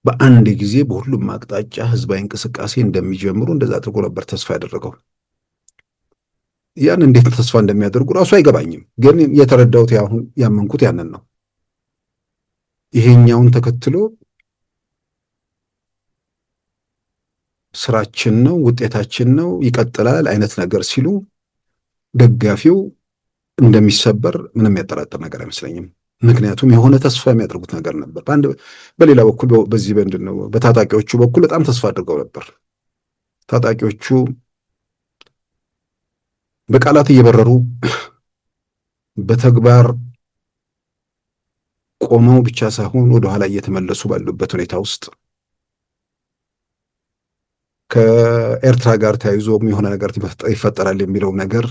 በአንድ ጊዜ በሁሉም አቅጣጫ ህዝባዊ እንቅስቃሴ እንደሚጀምሩ እንደዛ አድርጎ ነበር ተስፋ ያደረገው። ያን እንዴት ተስፋ እንደሚያደርጉ ራሱ አይገባኝም። ግን የተረዳሁት አሁን ያመንኩት ያንን ነው። ይሄኛውን ተከትሎ ስራችን ነው፣ ውጤታችን ነው፣ ይቀጥላል አይነት ነገር ሲሉ ደጋፊው እንደሚሰበር ምንም ያጠራጥር ነገር አይመስለኝም። ምክንያቱም የሆነ ተስፋ የሚያደርጉት ነገር ነበር። በሌላ በኩል በዚህ ምንድን ነው በታጣቂዎቹ በኩል በጣም ተስፋ አድርገው ነበር። ታጣቂዎቹ በቃላት እየበረሩ በተግባር ቆመው ብቻ ሳይሆን ወደኋላ እየተመለሱ ባሉበት ሁኔታ ውስጥ ከኤርትራ ጋር ተያይዞ የሆነ ነገር ይፈጠራል የሚለው ነገር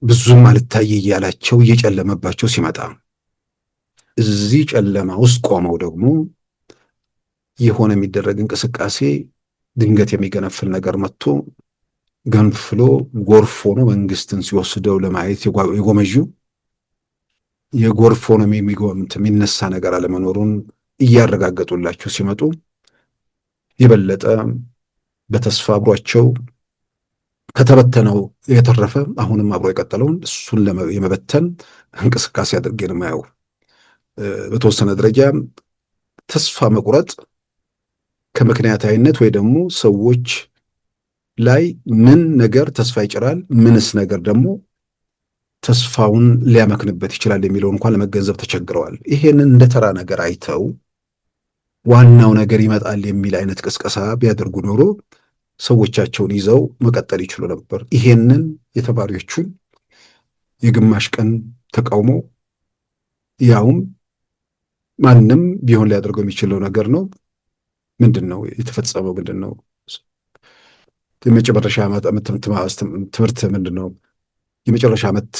ብዙም አልታይ እያላቸው እየጨለመባቸው ሲመጣ እዚህ ጨለማ ውስጥ ቆመው ደግሞ የሆነ የሚደረግ እንቅስቃሴ ድንገት የሚገነፍል ነገር መጥቶ ገንፍሎ ጎርፍ ሆኖ መንግስትን ሲወስደው ለማየት የጎመዡ የጎርፍ ሆኖ የሚነሳ ነገር አለመኖሩን እያረጋገጡላቸው ሲመጡ የበለጠ በተስፋ አብሯቸው ከተበተነው የተረፈ አሁንም አብሮ የቀጠለውን እሱን የመበተን እንቅስቃሴ አድርጌ ነው የማየው። በተወሰነ ደረጃ ተስፋ መቁረጥ ከምክንያታዊነት ወይ ደግሞ ሰዎች ላይ ምን ነገር ተስፋ ይጭራል፣ ምንስ ነገር ደግሞ ተስፋውን ሊያመክንበት ይችላል የሚለውን እንኳን ለመገንዘብ ተቸግረዋል። ይሄንን እንደ ተራ ነገር አይተው ዋናው ነገር ይመጣል የሚል አይነት ቅስቀሳ ቢያደርጉ ኖሮ ሰዎቻቸውን ይዘው መቀጠል ይችሉ ነበር። ይሄንን የተማሪዎቹን የግማሽ ቀን ተቃውሞ ያውም ማንም ቢሆን ሊያደርገው የሚችለው ነገር ነው። ምንድነው የተፈጸመው? ምንድነው የመጨረሻ ትምህርት ምንድነው የመጨረሻ ዓመት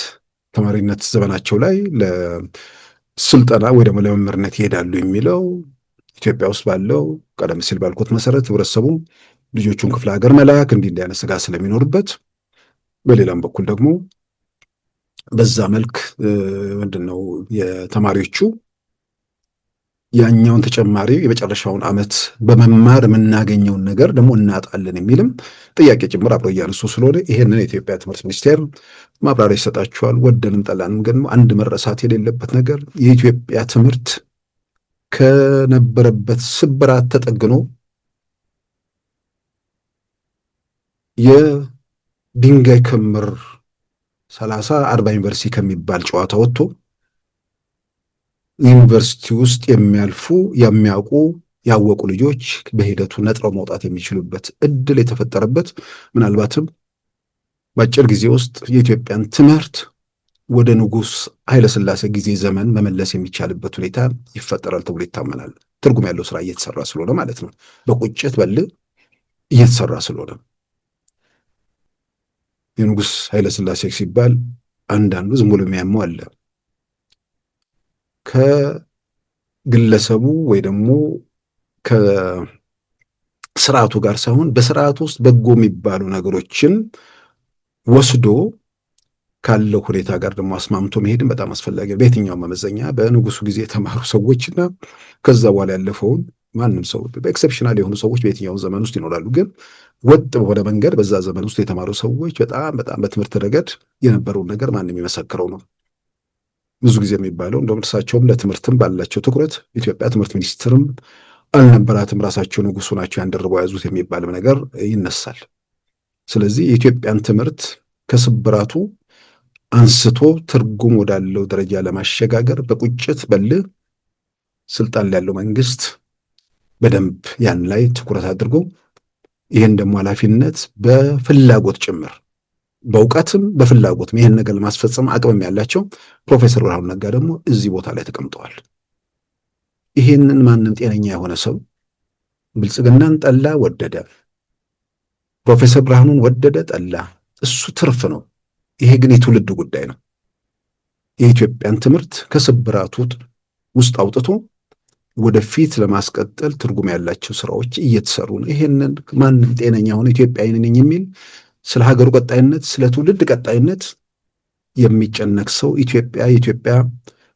ተማሪነት ዘመናቸው ላይ ለስልጠና ወይ ደግሞ ለመምህርነት ይሄዳሉ የሚለው ኢትዮጵያ ውስጥ ባለው ቀደም ሲል ባልኩት መሰረት ህብረተሰቡ ልጆቹን ክፍለ ሀገር መላክ እንዲህ አይነት ስጋት ስለሚኖርበት፣ በሌላም በኩል ደግሞ በዛ መልክ ምንድነው የተማሪዎቹ ያኛውን ተጨማሪ የመጨረሻውን ዓመት በመማር የምናገኘውን ነገር ደግሞ እናጣለን የሚልም ጥያቄ ጭምር አብረው እያነሱ ስለሆነ ይሄንን የኢትዮጵያ ትምህርት ሚኒስቴር ማብራሪያ ይሰጣቸዋል። ወደንም ጠላንም ግን አንድ መረሳት የሌለበት ነገር የኢትዮጵያ ትምህርት ከነበረበት ስብራት ተጠግኖ የድንጋይ ክምር 30-40 ዩኒቨርሲቲ ከሚባል ጨዋታ ወጥቶ ዩኒቨርሲቲ ውስጥ የሚያልፉ የሚያውቁ ያወቁ ልጆች በሂደቱ ነጥረው መውጣት የሚችሉበት እድል የተፈጠረበት ምናልባትም በአጭር ጊዜ ውስጥ የኢትዮጵያን ትምህርት ወደ ንጉሥ ኃይለሥላሴ ጊዜ ዘመን መመለስ የሚቻልበት ሁኔታ ይፈጠራል ተብሎ ይታመናል። ትርጉም ያለው ስራ እየተሰራ ስለሆነ ማለት ነው። በቁጭት በል እየተሰራ ስለሆነ የንጉሥ ኃይለሥላሴ ሲባል አንዳንዱ ዝም ብሎ የሚያመው አለ። ከግለሰቡ ወይ ደግሞ ከስርዓቱ ጋር ሳይሆን በስርዓቱ ውስጥ በጎ የሚባሉ ነገሮችን ወስዶ ካለው ሁኔታ ጋር ደግሞ አስማምቶ መሄድን በጣም አስፈላጊ ነው። በየትኛውም መመዘኛ በንጉሱ ጊዜ የተማሩ ሰዎችና ከዛ በኋላ ያለፈውን ማንም ሰው በኤክሰፕሽናል የሆኑ ሰዎች በየትኛውም ዘመን ውስጥ ይኖራሉ። ግን ወጥ በሆነ መንገድ በዛ ዘመን ውስጥ የተማሩ ሰዎች በጣም በትምህርት ረገድ የነበረውን ነገር ማንም የሚመሰክረው ነው። ብዙ ጊዜ የሚባለው እንደውም እርሳቸውም ለትምህርትም ባላቸው ትኩረት ኢትዮጵያ ትምህርት ሚኒስትርም አልነበራትም፣ ራሳቸው ንጉሱ ናቸው ያንደርበው ያዙት የሚባልም ነገር ይነሳል። ስለዚህ የኢትዮጵያን ትምህርት ከስብራቱ አንስቶ ትርጉም ወዳለው ደረጃ ለማሸጋገር በቁጭት በልህ ስልጣን ላይ ያለው መንግስት በደንብ ያን ላይ ትኩረት አድርጎ ይህን ደግሞ ኃላፊነት በፍላጎት ጭምር በእውቀትም በፍላጎትም ይህን ነገር ለማስፈጸም አቅምም ያላቸው ፕሮፌሰር ብርሃኑ ነጋ ደግሞ እዚህ ቦታ ላይ ተቀምጠዋል። ይህንን ማንም ጤነኛ የሆነ ሰው ብልጽግናን ጠላ ወደደ፣ ፕሮፌሰር ብርሃኑን ወደደ ጠላ፣ እሱ ትርፍ ነው። ይሄ ግን የትውልድ ጉዳይ ነው። የኢትዮጵያን ትምህርት ከስብራቱ ውስጥ አውጥቶ ወደፊት ለማስቀጠል ትርጉም ያላቸው ስራዎች እየተሰሩ ነው። ይሄንን ማንም ጤነኛ ሆነ ኢትዮጵያዊ ነኝ የሚል ስለ ሀገሩ ቀጣይነት፣ ስለ ትውልድ ቀጣይነት የሚጨነቅ ሰው የኢትዮጵያ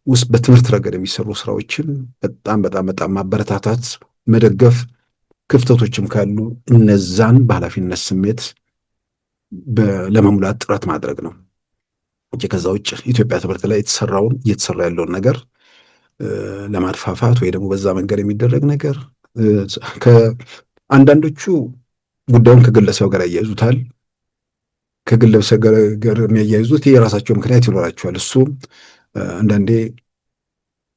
ውስጥ በትምህርት ረገድ የሚሰሩ ስራዎችን በጣም ማበረታታት፣ መደገፍ፣ ክፍተቶችም ካሉ እነዛን በኃላፊነት ስሜት ለመሙላት ጥረት ማድረግ ነው እንጂ ከዛ ውጭ ኢትዮጵያ ትምህርት ላይ እየተሰራ ያለውን ነገር ለማድፋፋት ወይ ደግሞ በዛ መንገድ የሚደረግ ነገር ከአንዳንዶቹ ጉዳዩን ከግለሰብ ጋር ያያይዙታል። ከግለሰብ ጋር የሚያያይዙት የራሳቸው ምክንያት ይኖራቸዋል። እሱ አንዳንዴ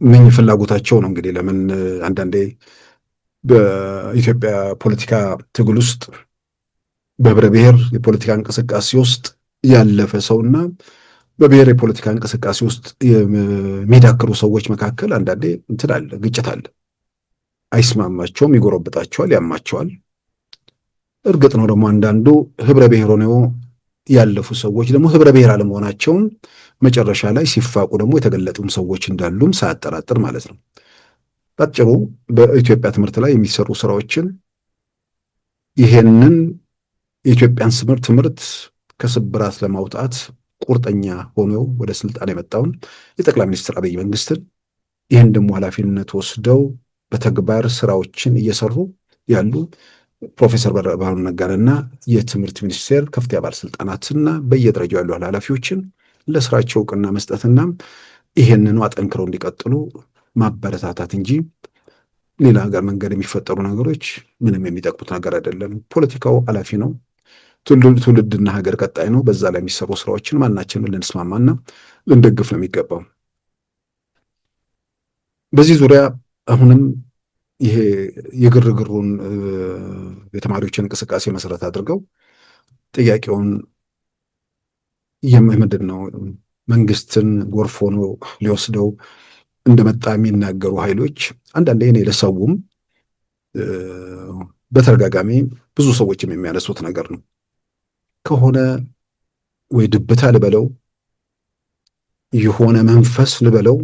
ምን ፍላጎታቸው ነው እንግዲህ። ለምን አንዳንዴ በኢትዮጵያ ፖለቲካ ትግል ውስጥ በህብረ ብሔር የፖለቲካ እንቅስቃሴ ውስጥ ያለፈ ሰውና በብሔር የፖለቲካ እንቅስቃሴ ውስጥ የሚዳክሩ ሰዎች መካከል አንዳንዴ እንትን አለ፣ ግጭት አለ። አይስማማቸውም፣ ይጎረብጣቸዋል፣ ያማቸዋል። እርግጥ ነው ደግሞ አንዳንዱ ህብረ ብሔር ሆነው ያለፉ ሰዎች ደግሞ ህብረ ብሔር አለመሆናቸውን መጨረሻ ላይ ሲፋቁ ደግሞ የተገለጡም ሰዎች እንዳሉም ሳያጠራጥር ማለት ነው። ባጭሩ በኢትዮጵያ ትምህርት ላይ የሚሰሩ ስራዎችን ይሄንን የኢትዮጵያን ትምህርት ከስብራት ለማውጣት ቁርጠኛ ሆነው ወደ ስልጣን የመጣውን የጠቅላይ ሚኒስትር አብይ መንግስትን ይህን ደግሞ ኃላፊነት ወስደው በተግባር ስራዎችን እየሰሩ ያሉ ፕሮፌሰር ብርሃኑ ነጋንና የትምህርት ሚኒስቴር ከፍተኛ ባለስልጣናትና በየደረጃው ያሉ ኃላፊዎችን ለስራቸው እውቅና መስጠትና ይሄንኑ አጠንክረው እንዲቀጥሉ ማበረታታት እንጂ ሌላ ሀገር መንገድ የሚፈጠሩ ነገሮች ምንም የሚጠቅሙት ነገር አይደለም። ፖለቲካው ኃላፊ ነው። ትውልድና ሀገር ቀጣይ ነው። በዛ ላይ የሚሰሩ ስራዎችን ማናችንም ልንስማማና ልንደግፍ ነው የሚገባው። በዚህ ዙሪያ አሁንም ይሄ የግርግሩን የተማሪዎችን እንቅስቃሴ መሰረት አድርገው ጥያቄውን ምንድን ነው መንግስትን ጎርፎ ነው ሊወስደው እንደመጣ የሚናገሩ ኃይሎች አንዳንዴ እኔ ለሰውም በተደጋጋሚ ብዙ ሰዎችም የሚያነሱት ነገር ነው። ከሆነ ወይ ድብታ ልበለው የሆነ መንፈስ ልበለው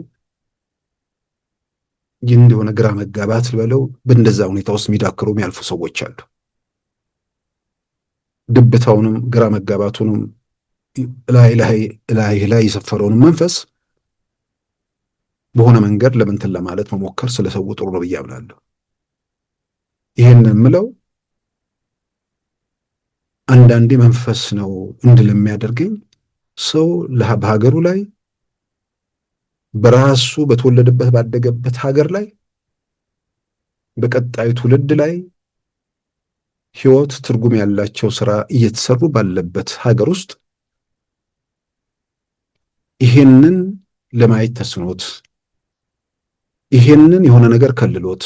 እንደሆነ ግራ መጋባት ልበለው በእንደዛ ሁኔታ ውስጥ የሚዳክሩ የሚያልፉ ሰዎች አሉ። ድብታውንም ግራ መጋባቱንም ላይ የሰፈረውንም መንፈስ በሆነ መንገድ ለምንትን ለማለት መሞከር ስለሰው ጥሩ ነው ብዬ አምናለሁ። ይሄን የምለው አንዳንዴ መንፈስ ነው እንድል የሚያደርገኝ ሰው በሀገሩ ላይ በራሱ በተወለደበት ባደገበት ሀገር ላይ በቀጣዩ ትውልድ ላይ ህይወት ትርጉም ያላቸው ስራ እየተሰሩ ባለበት ሀገር ውስጥ ይሄንን ለማየት ተስኖት ይሄንን የሆነ ነገር ከልሎት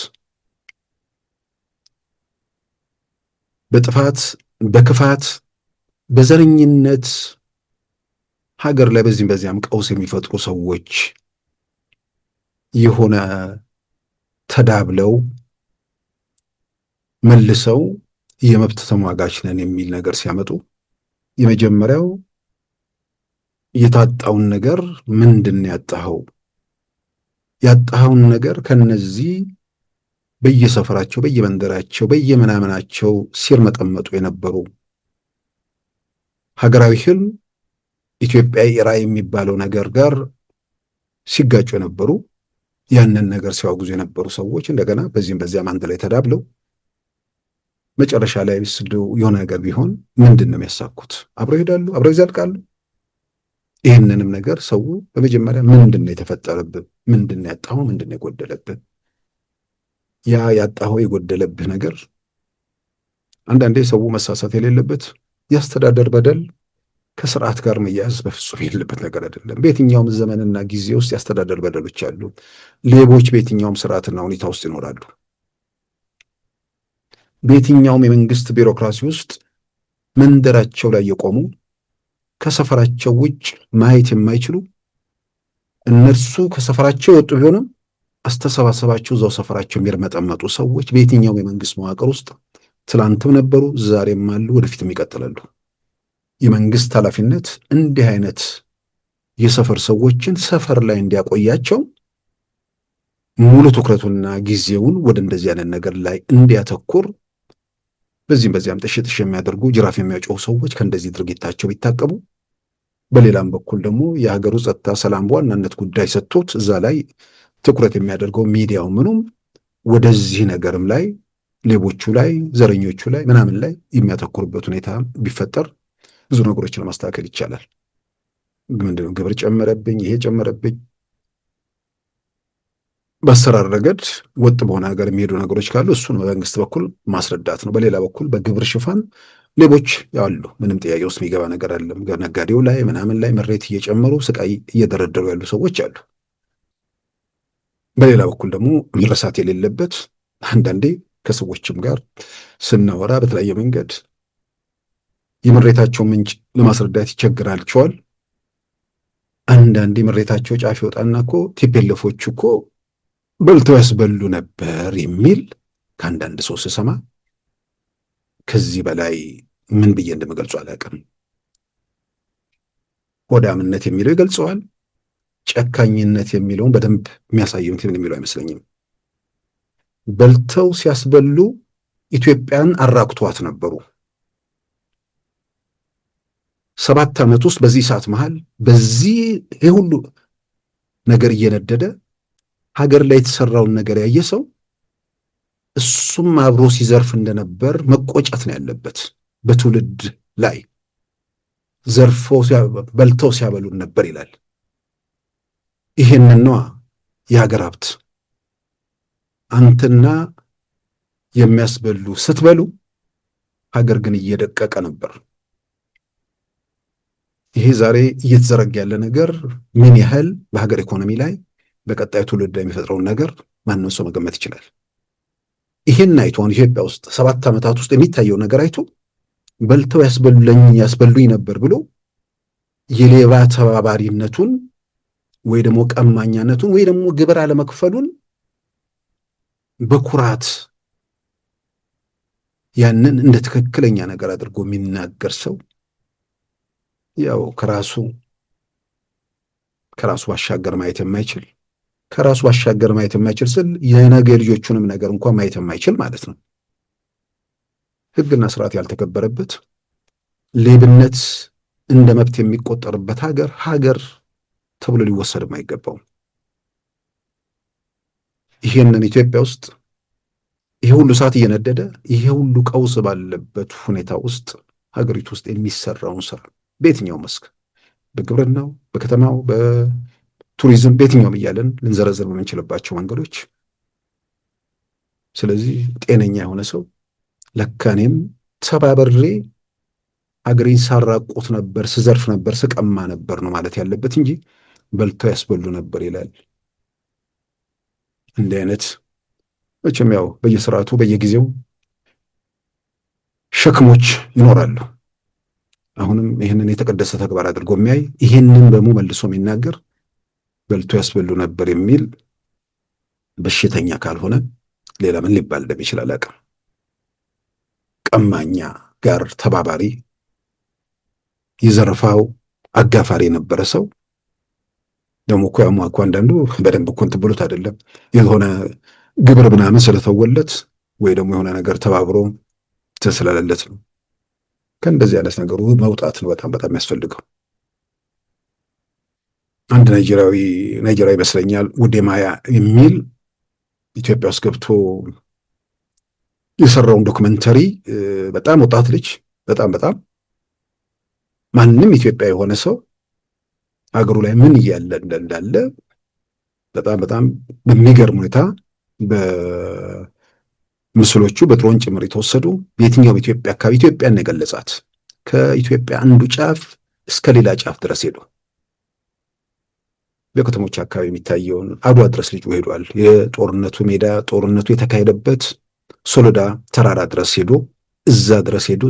በጥፋት በክፋት በዘረኝነት ሀገር ላይ በዚህም በዚያም ቀውስ የሚፈጥሩ ሰዎች የሆነ ተዳብለው መልሰው የመብት ተሟጋች ነን የሚል ነገር ሲያመጡ የመጀመሪያው የታጣውን ነገር ምንድን ያጣኸውን ነገር ከነዚህ በየሰፈራቸው በየመንደራቸው በየመናመናቸው ሲርመጠመጡ የነበሩ ሀገራዊ ህልም ኢትዮጵያ ራዕይ የሚባለው ነገር ጋር ሲጋጩ የነበሩ ያንን ነገር ሲያወግዙ የነበሩ ሰዎች እንደገና በዚህም በዚያም አንድ ላይ ተዳብለው መጨረሻ ላይ የሆነ ነገር ቢሆን ምንድን ነው የሚያሳኩት? አብረው ይሄዳሉ፣ አብረው ይዘልቃሉ። ይህንንም ነገር ሰው በመጀመሪያ ምንድን ነው የተፈጠረብህ? ምንድን ነው ያጣኸው? ምንድን ነው የጎደለብህ? ያ ያጣኸው የጎደለብህ ነገር አንዳንዴ ሰው መሳሳት የሌለበት የአስተዳደር በደል ከስርዓት ጋር መያያዝ በፍጹም የሌለበት ነገር አይደለም። በየትኛውም ዘመንና ጊዜ ውስጥ የአስተዳደር በደሎች አሉ። ሌቦች በየትኛውም ስርዓትና ሁኔታ ውስጥ ይኖራሉ። በየትኛውም የመንግስት ቢሮክራሲ ውስጥ መንደራቸው ላይ የቆሙ ከሰፈራቸው ውጭ ማየት የማይችሉ እነርሱ ከሰፈራቸው የወጡ ቢሆንም አስተሳሰባቸው እዛው ሰፈራቸው የሚርመጠመጡ ሰዎች በየትኛውም የመንግስት መዋቅር ውስጥ ትላንትም ነበሩ፣ ዛሬም አሉ፣ ወደፊትም ይቀጥላሉ። የመንግስት ኃላፊነት እንዲህ አይነት የሰፈር ሰዎችን ሰፈር ላይ እንዲያቆያቸው ሙሉ ትኩረቱና ጊዜውን ወደ እንደዚህ አይነት ነገር ላይ እንዲያተኩር በዚህም በዚያም ጥሽ የሚያደርጉ ጅራፍ የሚያጮሁ ሰዎች ከእንደዚህ ድርጊታቸው ቢታቀቡ፣ በሌላም በኩል ደግሞ የሀገሩ ጸጥታ ሰላም በዋናነት ጉዳይ ሰጥቶት እዛ ላይ ትኩረት የሚያደርገው ሚዲያው ምኑም ወደዚህ ነገርም ላይ ሌቦቹ ላይ ዘረኞቹ ላይ ምናምን ላይ የሚያተኩርበት ሁኔታ ቢፈጠር ብዙ ነገሮችን ለማስተካከል ይቻላል። ምንድነው ግብር ጨመረብኝ፣ ይሄ ጨመረብኝ፣ በአሰራር ረገድ ወጥ በሆነ ሀገር የሚሄዱ ነገሮች ካሉ እሱን በመንግስት በኩል ማስረዳት ነው። በሌላ በኩል በግብር ሽፋን ሌቦች ያሉ ምንም ጥያቄ ውስጥ የሚገባ ነገር አለም። ነጋዴው ላይ ምናምን ላይ መሬት እየጨመሩ ስቃይ እየደረደሩ ያሉ ሰዎች አሉ። በሌላ በኩል ደግሞ መረሳት የሌለበት አንዳንዴ ከሰዎችም ጋር ስናወራ በተለያየ መንገድ የምሬታቸው ምንጭ ለማስረዳት ይቸግራቸዋል። አንዳንዴ ምሬታቸው ጫፍ ይወጣና እኮ ቲፔለፎቹ እኮ በልተው ያስበሉ ነበር የሚል ከአንዳንድ ሰው ስሰማ ከዚህ በላይ ምን ብዬ እንደምገልጹ አላውቅም። ሆዳምነት የሚለው ይገልጸዋል። ጨካኝነት የሚለውን በደንብ የሚያሳየው እንትን የሚለው አይመስለኝም። በልተው ሲያስበሉ ኢትዮጵያን አራቁቷት ነበሩ። 7 ዓመት ውስጥ በዚህ ሰዓት መሃል በዚህ ሁሉ ነገር እየነደደ ሀገር ላይ የተሰራውን ነገር ያየ ሰው እሱም አብሮ ሲዘርፍ እንደነበር መቆጨት ነው ያለበት። በትውልድ ላይ ዘርፈው በልተው ሲያበሉን ነበር ይላል። ይሄንን ነው የሀገር ሀብት አንተና የሚያስበሉ ስትበሉ፣ ሀገር ግን እየደቀቀ ነበር። ይሄ ዛሬ እየተዘረጋ ያለ ነገር ምን ያህል በሀገር ኢኮኖሚ ላይ በቀጣዩ ትውልድ የሚፈጥረውን ነገር ማንም ሰው መገመት ይችላል። ይሄን አይቶ ኢትዮጵያ ውስጥ 7 ዓመታት ውስጥ የሚታየው ነገር አይቶ በልተው ያስበሉኝ ነበር ብሎ የሌባ ተባባሪነቱን ወይ ደግሞ ቀማኛነቱን ወይ ደግሞ ግብር አለመክፈሉን በኩራት ያንን እንደ ትክክለኛ ነገር አድርጎ የሚናገር ሰው ያው ከራሱ ባሻገር ማየት የማይችል ስል የነገ ልጆቹንም ነገር እንኳን ማየት የማይችል ማለት ነው። ሕግና ስርዓት ያልተከበረበት ሌብነት እንደ መብት የሚቆጠርበት ሀገር ተብሎ ሊወሰድ የማይገባው ይሄንን ኢትዮጵያ ውስጥ ይሄ ሁሉ ሰዓት እየነደደ ይሄ ሁሉ ቀውስ ባለበት ሁኔታ ውስጥ ሀገሪቱ ውስጥ የሚሰራውን ስራ በየትኛው መስክ በግብርናው፣ በከተማው፣ በቱሪዝም በየትኛውም እያለን ልንዘረዝር በምንችልባቸው መንገዶች ስለዚህ ጤነኛ የሆነ ሰው ለካኔም ተባበሬ አገሬን ሳራቆት ነበር፣ ስዘርፍ ነበር፣ ስቀማ ነበር ነው ማለት ያለበት እንጂ በልተው ያስበሉ ነበር ይላል። እንዲህ አይነት መቼም ያው በየስርዓቱ በየጊዜው ሸክሞች ይኖራሉ። አሁንም ይህንን የተቀደሰ ተግባር አድርጎ የሚያይ ይህንን ደግሞ መልሶ የሚናገር በልቶ ያስበሉ ነበር የሚል በሽተኛ ካልሆነ ሌላ ምን ሊባል እንደሚችል አላውቅም። ቀማኛ ጋር ተባባሪ የዘረፋው አጋፋሪ የነበረ ሰው ደግሞ እኮ ያሟኩ አንዳንዱ በደንብ እኮ እንትን ብሎት አይደለም የሆነ ግብር ምናምን ስለተወለት ወይ ደግሞ የሆነ ነገር ተባብሮ ስለሌለት ነው። ከእንደዚህ አይነት ነገሩ መውጣት ነው በጣም የሚያስፈልገው። አንድ ናይጄሪያዊ ይመስለኛል ውዴማያ የሚል ኢትዮጵያ ውስጥ ገብቶ የሰራውን ዶክመንተሪ በጣም ወጣት ልጅ በጣም ማንም ኢትዮጵያ የሆነ ሰው አገሩ ላይ ምን እያለ እንዳለ በጣም በሚገርም ሁኔታ በምስሎቹ በድሮን ጭምር የተወሰዱ በየትኛውም ኢትዮጵያ አካባቢ ኢትዮጵያን የገለጻት ከኢትዮጵያ አንዱ ጫፍ እስከ ሌላ ጫፍ ድረስ ሄዶ በከተሞች አካባቢ የሚታየውን አድዋ ድረስ ልጁ ሄዷል። የጦርነቱ ሜዳ ጦርነቱ የተካሄደበት ሶሎዳ ተራራ ድረስ ሄዶ እዛ ድረስ ሄዶ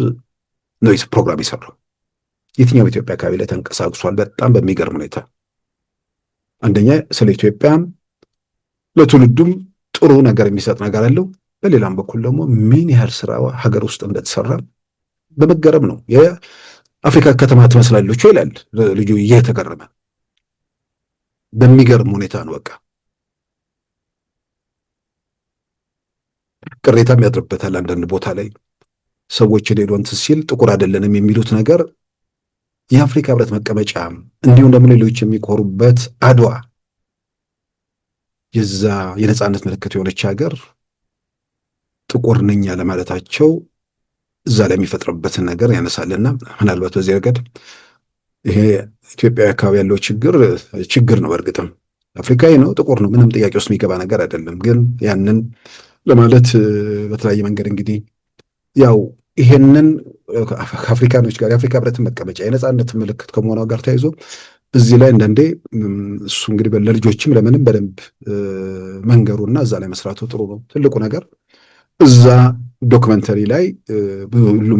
ነው ፕሮግራም የሰራው። የትኛው ኢትዮጵያ አካባቢ ላይ ተንቀሳቅሷል። በጣም በሚገርም ሁኔታ አንደኛ ስለ ኢትዮጵያ ለትውልዱም ጥሩ ነገር የሚሰጥ ነገር አለው። በሌላም በኩል ደግሞ ምን ያህል ስራ ሀገር ውስጥ እንደተሰራ በመገረም ነው። የአፍሪካ ከተማ ትመስላለች ይላል ልጁ እየተገረመ በሚገርም ሁኔታ ነው። በቃ ቅሬታም ያድርበታል። አንዳንድ ቦታ ላይ ሰዎች ሄዶ እንትን ሲል ጥቁር አይደለንም የሚሉት ነገር የአፍሪካ ህብረት መቀመጫ እንዲሁም ደግሞ ሌሎች የሚኮሩበት አድዋ የዛ የነጻነት ምልክት የሆነች ሀገር ጥቁር ነኝ ለማለታቸው እዛ ላይ የሚፈጥርበትን ነገር ያነሳልና ምናልባት በዚህ ረገድ ይሄ ኢትዮጵያ አካባቢ ያለው ችግር ነው። በእርግጥም አፍሪካዊ ነው፣ ጥቁር ነው፣ ምንም ጥያቄ ውስጥ የሚገባ ነገር አይደለም። ግን ያንን ለማለት በተለያየ መንገድ እንግዲህ ያው ይሄንን ከአፍሪካኖች ጋር የአፍሪካ ህብረትን መቀመጫ የነጻነት ምልክት ከመሆኗ ጋር ተያይዞ እዚህ ላይ አንዳንዴ እሱ እንግዲህ ለልጆችም ለምንም በደንብ መንገሩና እዛ ላይ መስራቱ ጥሩ ነው። ትልቁ ነገር እዛ ዶክመንተሪ ላይ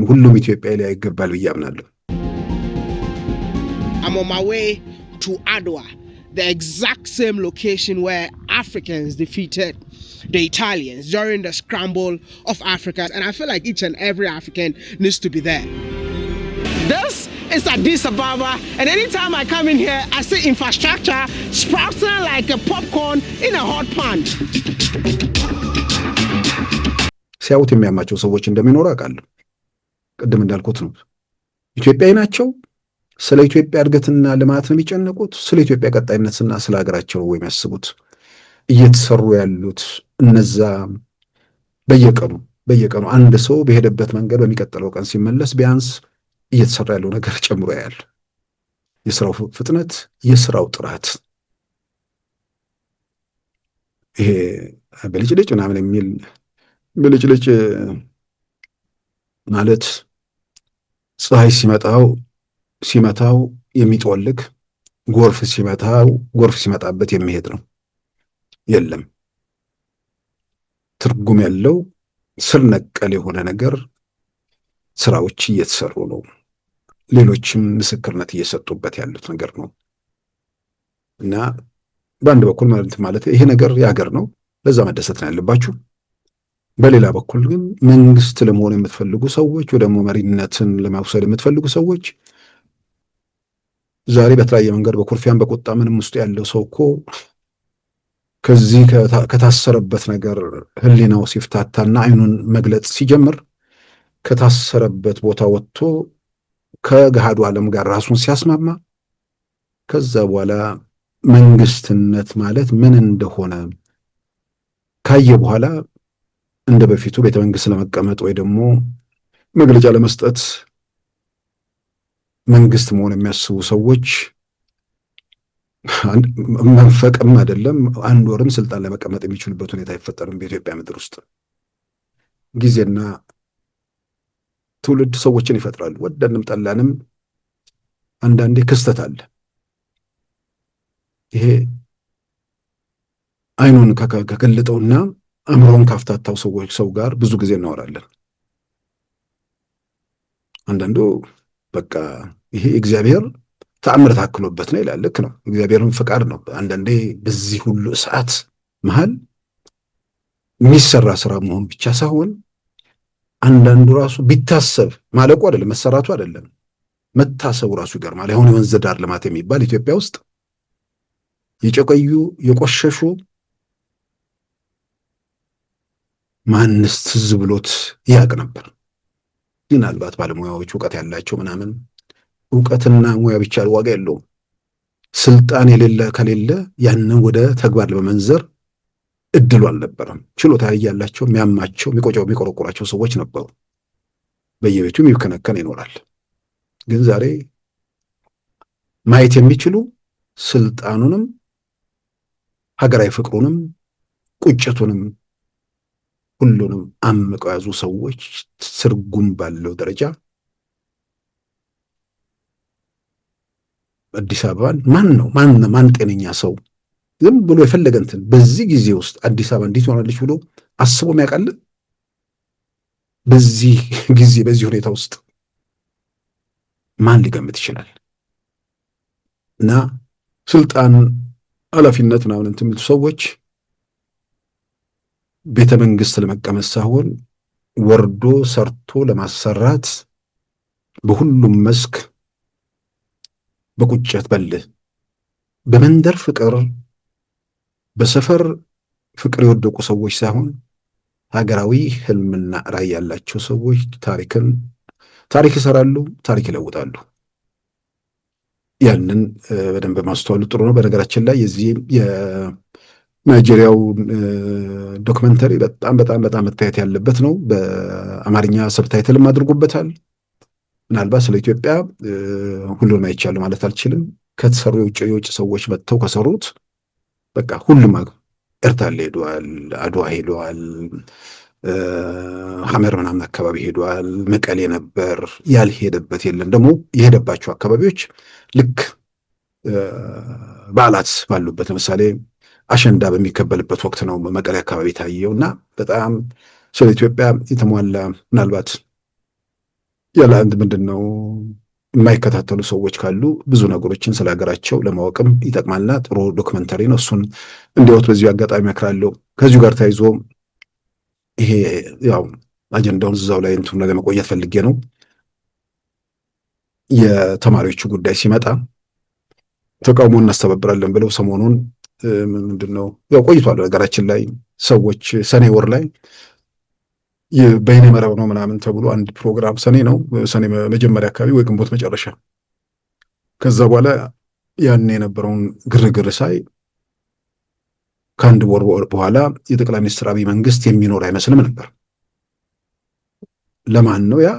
ሁሉም ኢትዮጵያ ላይ ይገባል ብዬ አምናለሁ። I'm on my way to Adwa, the exact same location where Africans defeated the Italians during the scramble of Africa, and I feel like each and every African needs to be there. This is Addis Ababa, and anytime I come in here, I see infrastructure sprouting like a popcorn in a hot pan. ሲያዩት የሚያማቸው ሰዎች እንደሚኖሩ አውቃለሁ። ቅድም እንዳልኩት ነው። ኢትዮጵያዊ ናቸው። ስለ ኢትዮጵያ እድገትና ልማት ነው የሚጨነቁት። ስለ ኢትዮጵያ ቀጣይነትና ስለ ሀገራቸው ነው የሚያስቡት። እየተሰሩ ያሉት እነዛ በየቀኑ አንድ ሰው በሄደበት መንገድ በሚቀጥለው ቀን ሲመለስ ቢያንስ እየተሰራ ያለው ነገር ጨምሮ ያያል። የስራው ፍጥነት፣ የስራው ጥራት፣ ይሄ ብልጭልጭ ምናምን የሚል ብልጭልጭ ማለት ፀሐይ ሲመታው የሚጠወልግ ጎርፍ ሲመጣበት የሚሄድ ነው። የለም ትርጉም ያለው ስር ነቀል የሆነ ነገር ስራዎች እየተሰሩ ነው። ሌሎችም ምስክርነት እየሰጡበት ያሉት ነገር ነው እና በአንድ በኩል ማለት ይሄ ነገር የሀገር ነው፣ ለዛ መደሰት ነው ያለባችሁ። በሌላ በኩል ግን መንግስት ለመሆን የምትፈልጉ ሰዎች ወይ ደግሞ መሪነትን ለመውሰድ የምትፈልጉ ሰዎች ዛሬ በተለያየ መንገድ በኩርፊያን በቁጣ ምንም ውስጥ ያለው ሰው እኮ ከዚህ ከታሰረበት ነገር ህሊናው ሲፍታታና አይኑን መግለጽ ሲጀምር ከታሰረበት ቦታ ወጥቶ ከገሃዱ ዓለም ጋር ራሱን ሲያስማማ ከዛ በኋላ መንግስትነት ማለት ምን እንደሆነ ካየ በኋላ እንደ በፊቱ ቤተ መንግስት ለመቀመጥ ወይ ደግሞ መግለጫ ለመስጠት መንግስት መሆን የሚያስቡ ሰዎች መንፈቅም አይደለም አንድ ወርም ስልጣን ለመቀመጥ የሚችሉበት ሁኔታ አይፈጠርም። በኢትዮጵያ ምድር ውስጥ ጊዜና ትውልድ ሰዎችን ይፈጥራሉ። ወደንም ጠላንም አንዳንዴ ክስተት አለ። ይሄ አይኑን ከገለጠውና አእምሮን ካፍታታው ሰው ጋር ብዙ ጊዜ እናወራለን። አንዳንዱ በቃ ይሄ እግዚአብሔር ተአምር ታክሎበት ነው ይላል። ልክ ነው፣ እግዚአብሔርን ፍቃድ ነው። አንዳንዴ በዚህ ሁሉ ሰዓት መሃል የሚሰራ ስራ መሆን ብቻ ሳይሆን አንዳንዱ ራሱ ቢታሰብ ማለቁ አይደለም መሰራቱ አይደለም መታሰቡ ራሱ ይገርማል። አሁን የወንዝ ዳር ልማት የሚባል ኢትዮጵያ ውስጥ የጨቀዩ የቆሸሹ ማንስ ትዝ ብሎት ያቅ ነበር። ምናልባት ባለሙያዎች እውቀት ያላቸው ምናምን እውቀትና ሙያ ብቻ ዋጋ የለውም። ስልጣን ከሌለ ያንን ወደ ተግባር ለመመንዘር እድሉ አልነበረም። ችሎታ ያላቸው የሚያማቸው የሚቆረቁራቸው ሰዎች ነበሩ። በየቤቱ የሚከነከን ይኖራል። ግን ዛሬ ማየት የሚችሉ ስልጣኑንም ሀገራዊ ፍቅሩንም ቁጭቱንም ሁሉንም አምቀው ያዙ ሰዎች ትርጉም ባለው ደረጃ አዲስ አበባን ማን ጤነኛ ሰው ዝም ብሎ የፈለገ እንትን በዚህ ጊዜ ውስጥ አዲስ አበባ እንዴት ሆናለች ብሎ አስቦ የሚያውቃል? በዚህ ጊዜ በዚህ ሁኔታ ውስጥ ማን ሊገምት ይችላል? እና ስልጣን ኃላፊነት ምናምን እንትን የሚሉ ሰዎች ቤተ መንግስት ለመቀመጥ ሳይሆን ወርዶ ሰርቶ ለማሰራት በሁሉም መስክ በቁጭት በልህ በመንደር ፍቅር በሰፈር ፍቅር የወደቁ ሰዎች ሳይሆን ሀገራዊ ህልምና ራዕይ ያላቸው ሰዎች ታሪክ ይሰራሉ፣ ታሪክ ይለውጣሉ። ያንን በደንብ ማስተዋሉ ጥሩ ነው። በነገራችን ላይ የዚህ የናይጄሪያው ዶክመንተሪ በጣም መታየት ያለበት ነው። በአማርኛ ሰብታይትልም አድርጎበታል። ምናልባት ስለ ኢትዮጵያ ሁሉንም አይቻሉ ማለት አልችልም። ከተሰሩ የውጭ ሰዎች መጥተው ከሰሩት በቃ ሁሉም ኤርታሌ ሄደዋል፣ አድዋ ሄደዋል፣ ሐመር ምናምን አካባቢ ሄደዋል፣ መቀሌ ነበር። ያልሄደበት የለም። ደግሞ የሄደባቸው አካባቢዎች ልክ በዓላት ባሉበት ለምሳሌ አሸንዳ በሚከበልበት ወቅት ነው መቀሌ አካባቢ ታየው እና በጣም ስለ ኢትዮጵያ የተሟላ ምናልባት ያለ አንድ ምንድን ነው የማይከታተሉ ሰዎች ካሉ ብዙ ነገሮችን ስለ ሀገራቸው ለማወቅም ይጠቅማልና ጥሩ ዶክመንተሪ ነው። እሱን እንዲያውት በዚሁ አጋጣሚ እመክራለሁ። ከዚሁ ጋር ተያይዞ ይሄ ያው አጀንዳውን እዛው ላይ እንትኑ ላይ ለመቆየት ፈልጌ ነው። የተማሪዎቹ ጉዳይ ሲመጣ ተቃውሞ እናስተባብራለን ብለው ሰሞኑን ምንድነው ያው ቆይቷል። ነገራችን ላይ ሰዎች ሰኔ ወር ላይ በይነ መረብ ነው ምናምን ተብሎ አንድ ፕሮግራም ሰኔ መጀመሪያ አካባቢ ወይ ግንቦት መጨረሻ፣ ከዛ በኋላ ያን የነበረውን ግርግር ሳይ ከአንድ ወር በኋላ የጠቅላይ ሚኒስትር አብይ መንግስት የሚኖር አይመስልም ነበር። ለማን ነው ያ?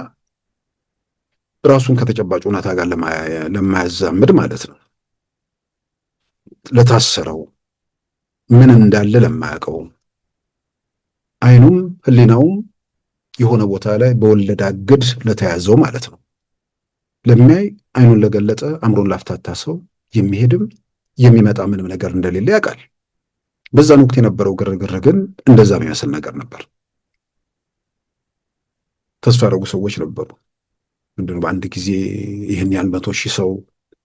ራሱን ከተጨባጭ እውነታ ጋር ለማያዛምድ ማለት ነው። ለታሰረው ምን እንዳለ ለማያውቀው አይኑም ህሊናውም የሆነ ቦታ ላይ በወለድ አግድ ለተያዘው ማለት ነው። ለሚያይ አይኑን ለገለጠ አእምሮን ላፍታታ ሰው የሚሄድም የሚመጣ ምንም ነገር እንደሌለ ያውቃል። በዛን ወቅት የነበረው ግርግር ግን እንደዛ የሚመስል ነገር ነበር። ተስፋ ያደረጉ ሰዎች ነበሩ። ምንድነው በአንድ ጊዜ ይህን ያህል 100,000 ሰው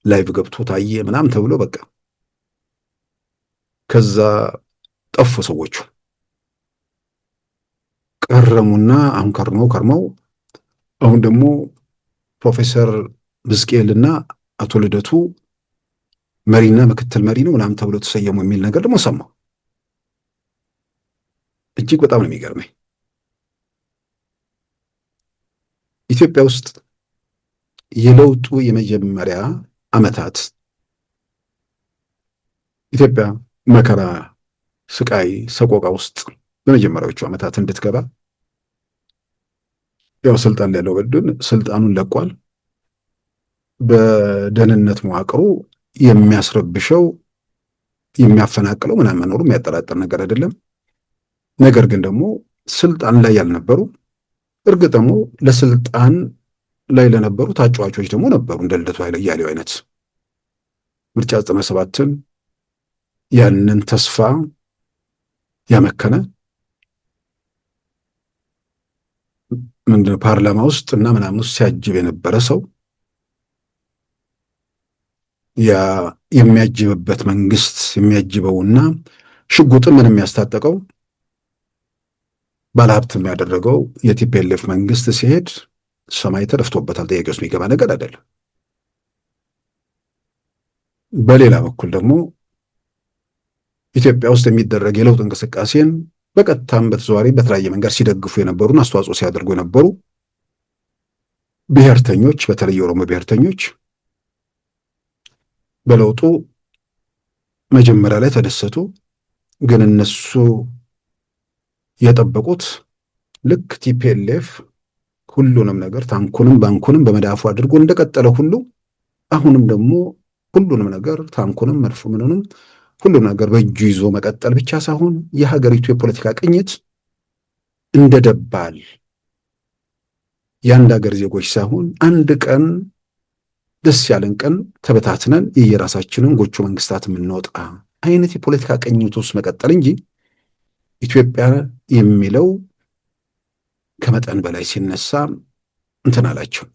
ላይቭ ገብቶ ታየ ምናምን ተብሎ በቃ ከዛ ጠፉ ሰዎቹ ቀረሙና አሁን ከርመው አሁን ደግሞ ፕሮፌሰር ብዝቅኤልና አቶ ልደቱ መሪና ምክትል መሪ ነው ምናምን ተብሎ ተሰየሙ የሚል ነገር ደግሞ ሰማሁ። እጅግ በጣም ነው የሚገርመኝ። ኢትዮጵያ ውስጥ የለውጡ የመጀመሪያ ዓመታት ኢትዮጵያ መከራ፣ ስቃይ፣ ሰቆቃ ውስጥ በመጀመሪያዎቹ ዓመታት እንድትገባ ያው ስልጣን ያለው ቡድን ስልጣኑን ለቋል። በደህንነት መዋቅሩ የሚያስረብሸው የሚያፈናቅለው ምናምን መኖሩ የሚያጠራጥር ነገር አይደለም። ነገር ግን ደግሞ ስልጣን ላይ ያልነበሩ እርግጥ ደግሞ ለስልጣን ላይ ለነበሩ ታጫዋቾች ደግሞ ነበሩ። እንደ ልደቱ ኃይለያሌው አይነት ምርጫ 97ን ያንን ተስፋ ያመከነ ምንድነው ፓርላማ ውስጥ እና ምናምን ውስጥ ሲያጅብ የነበረ ሰው ያ የሚያጅብበት መንግስት የሚያጅበውና ሽጉጥን ምን የሚያስታጠቀው ባለሀብት የሚያደረገው የቲፒኤልኤፍ መንግስት ሲሄድ ሰማይ ተደፍቶበታል። ጥያቄ ውስጥ የሚገባ ነገር አይደለም። በሌላ በኩል ደግሞ ኢትዮጵያ ውስጥ የሚደረግ የለውጥ እንቅስቃሴን በቀጥታም በተዘዋዋሪ በተለያየ መንገድ ሲደግፉ የነበሩና አስተዋጽኦ ሲያደርጉ የነበሩ ብሔርተኞች፣ በተለይ የኦሮሞ ብሔርተኞች በለውጡ መጀመሪያ ላይ ተደሰቱ። ግን እነሱ የጠበቁት ልክ ቲፒኤልኤፍ ሁሉንም ነገር ታንኩንም ባንኩንም በመዳፉ አድርጎ እንደቀጠለ ሁሉ አሁንም ደግሞ ሁሉንም ነገር ታንኩንም መድፉንም ሁሉም ነገር በእጁ ይዞ መቀጠል ብቻ ሳይሆን የሀገሪቱ የፖለቲካ ቅኝት እንደ ደባል የአንድ ሀገር ዜጎች ሳይሆን አንድ ቀን ደስ ያለን ቀን ተበታትነን የየራሳችንን ጎጆ መንግስታት የምንወጣ አይነት የፖለቲካ ቅኝት ውስጥ መቀጠል እንጂ ኢትዮጵያ የሚለው ከመጠን በላይ ሲነሳ እንትን አላቸው።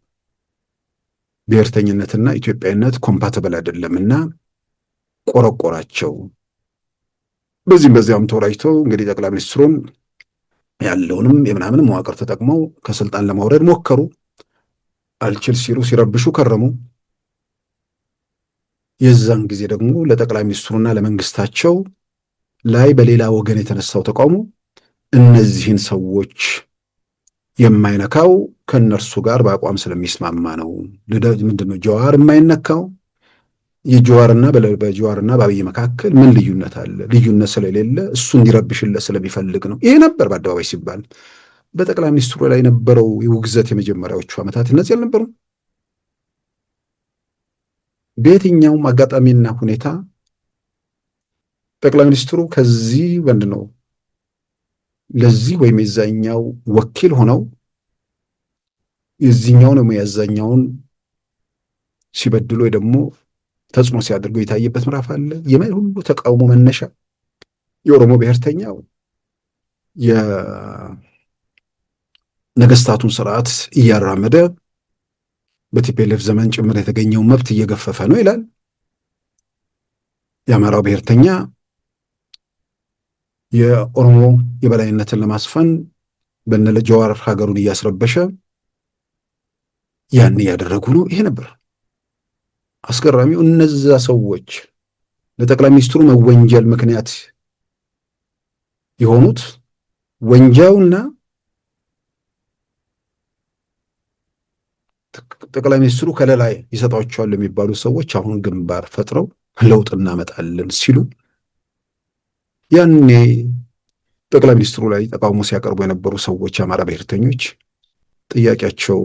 ብሔርተኝነትና ኢትዮጵያዊነት ኮምፓቲብል አይደለምና ቆረቆራቸው። በዚያም ተወራጅተው እንግዲህ ጠቅላይ ሚኒስትሩን ያለውንም የምናምን መዋቅር ተጠቅመው ከስልጣን ለማውረድ ሞከሩ። አልችል ሲሉ ሲረብሹ ከረሙ። የዛን ጊዜ ደግሞ ለጠቅላይ ሚኒስትሩና ለመንግስታቸው ላይ በሌላ ወገን የተነሳው ተቃውሞ እነዚህን ሰዎች የማይነካው ከነርሱ ጋር በአቋም ስለሚስማማ ነው። ምንድነው ጀዋር የማይነካው? የጀዋርና በጀዋርና በአብይ መካከል ምን ልዩነት አለ? ልዩነት ስለሌለ እሱ እንዲረብሽለት ስለሚፈልግ ነው። ይሄ ነበር በአደባባይ ሲባል። በጠቅላይ ሚኒስትሩ ላይ የነበረው የውግዘት የመጀመሪያዎቹ ዓመታት እነዚህ አልነበሩም። በየትኛውም አጋጣሚና ሁኔታ ጠቅላይ ሚኒስትሩ ከዚህ ምንድነው ለዚህ ወይም የዛኛው ወኪል ሆነው የዚህኛውን ወይም የዛኛውን ሲበድሉ ወይ ደግሞ ተጽዕኖ ሲያደርጉ የታየበት ምዕራፍ አለ። ሁሉ ተቃውሞ መነሻ የኦሮሞ ብሔርተኛው የነገስታቱን ስርዓት እያራመደ በቲፒኤልኤፍ ዘመን ጭምር የተገኘውን መብት እየገፈፈ ነው ይላል። የአማራው ብሔርተኛ የኦሮሞ የበላይነትን ለማስፈን በነለ ጀዋር ሀገሩን እያስረበሸ ያን እያደረጉ ነው። ይሄ ነበር አስገራሚው። እነዛ ሰዎች ለጠቅላይ ሚኒስትሩ መወንጀል ምክንያት የሆኑት ወንጃውና ጠቅላይ ሚኒስትሩ ከለላይ ይሰጣቸዋል የሚባሉ ሰዎች አሁን ግንባር ፈጥረው ለውጥ እናመጣለን ሲሉ ያኔ ጠቅላይ ሚኒስትሩ ላይ ተቃውሞ ሲያቀርቡ የነበሩ ሰዎች የአማራ ብሔርተኞች ጥያቄያቸው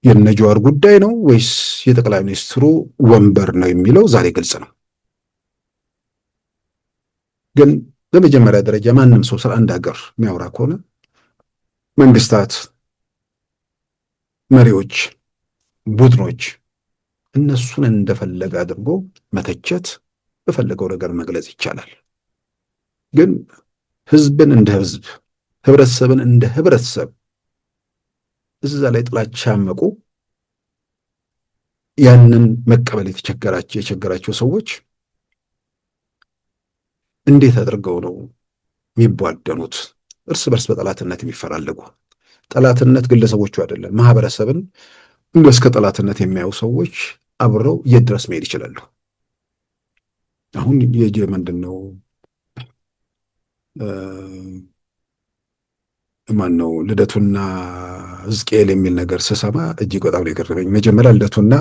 የነጀዋር ጉዳይ ነው ወይስ የጠቅላይ ሚኒስትሩ ወንበር ነው የሚለው ዛሬ ግልጽ ነው። ግን በመጀመሪያ ደረጃ ማንም ሰው ስለ አንድ ሀገር የሚያወራ ከሆነ መንግስታት፣ መሪዎች፣ ቡድኖች እነሱን እንደፈለገ አድርጎ መተቸት፣ በፈለገው ነገር መግለጽ ይቻላል። ግን ህዝብን እንደ ህዝብ፣ ህብረተሰብን እንደ ህብረተሰብ እዛ ላይ ጥላቻ ያመቁ ያንን መቀበል የቸገራቸው ሰዎች እንዴት አድርገው ነው የሚቧደኑት? እርስ በርስ በጠላትነት የሚፈላለጉ ጠላትነት ግለሰቦቹ አይደለም ማህበረሰብን እስከ ጠላትነት የሚያዩ ሰዎች አብረው የት ድረስ መሄድ ይችላሉ? አሁን ምንድን ነው ማን ነው ልደቱና ሕዝቅኤል የሚል ነገር ስሰማ እጅግ በጣም ነው የገረመኝ። መጀመሪያ ልደቱና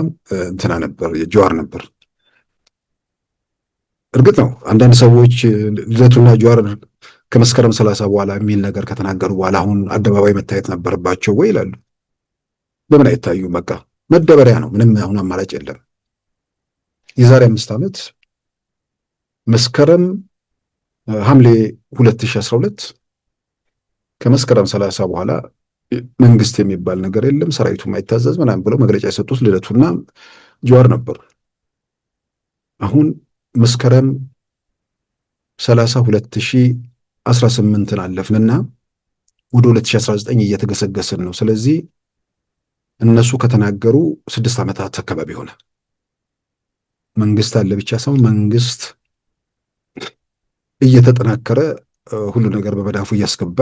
እንትና ነበር ጀዋር ነበር። እርግጥ ነው አንዳንድ ሰዎች ልደቱና ጀዋር ከመስከረም 30 በኋላ የሚል ነገር ከተናገሩ በኋላ አሁን አደባባይ መታየት ነበረባቸው ወይ ይላሉ። በምን አይታዩም? በቃ መደበሪያ ነው። ምንም አሁን አማራጭ የለም። የዛሬ 5 ዓመት መስከረም ሐምሌ 2012 ከመስከረም 30 በኋላ መንግስት የሚባል ነገር የለም፣ ሰራዊቱ ማይታዘዝ ምናምን ብለው መግለጫ የሰጡት ልደቱና ጀዋር ነበሩ። አሁን መስከረም 30 2018 አለፍንና ወደ 2019 እየተገሰገስን ነው። ስለዚህ እነሱ ከተናገሩ 6 ዓመታት አካባቢ ሆነ። መንግስት አለ ብቻ ሳይሆን መንግስት እየተጠናከረ ሁሉ ነገር በመዳፉ እያስገባ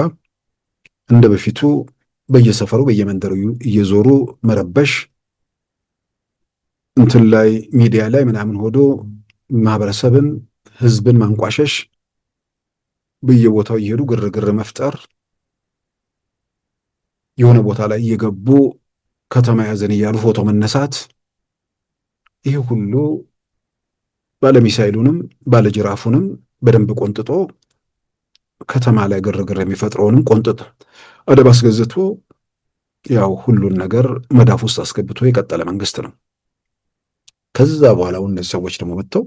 እንደ በፊቱ በየሰፈሩ በየመንደሩ እየዞሩ መረበሽ፣ እንትን ላይ ሚዲያ ላይ ምናምን ሆዶ ማህበረሰብን ህዝብን ማንቋሸሽ፣ በየቦታው እየሄዱ ግርግር መፍጠር፣ የሆነ ቦታ ላይ እየገቡ ከተማ ያዘን እያሉ ፎቶ መነሳት፣ ይሄ ሁሉ ባለሚሳይሉንም ባለጅራፉንም በደንብ ቆንጥጦ ከተማ ላይ ግርግር የሚፈጥረውንም ቆንጥጦ አደብ አስገዝቶ ያው ሁሉን ነገር መዳፍ ውስጥ አስገብቶ የቀጠለ መንግስት ነው። ከዛ በኋላ እነዚህ ሰዎች ደግሞ መጥተው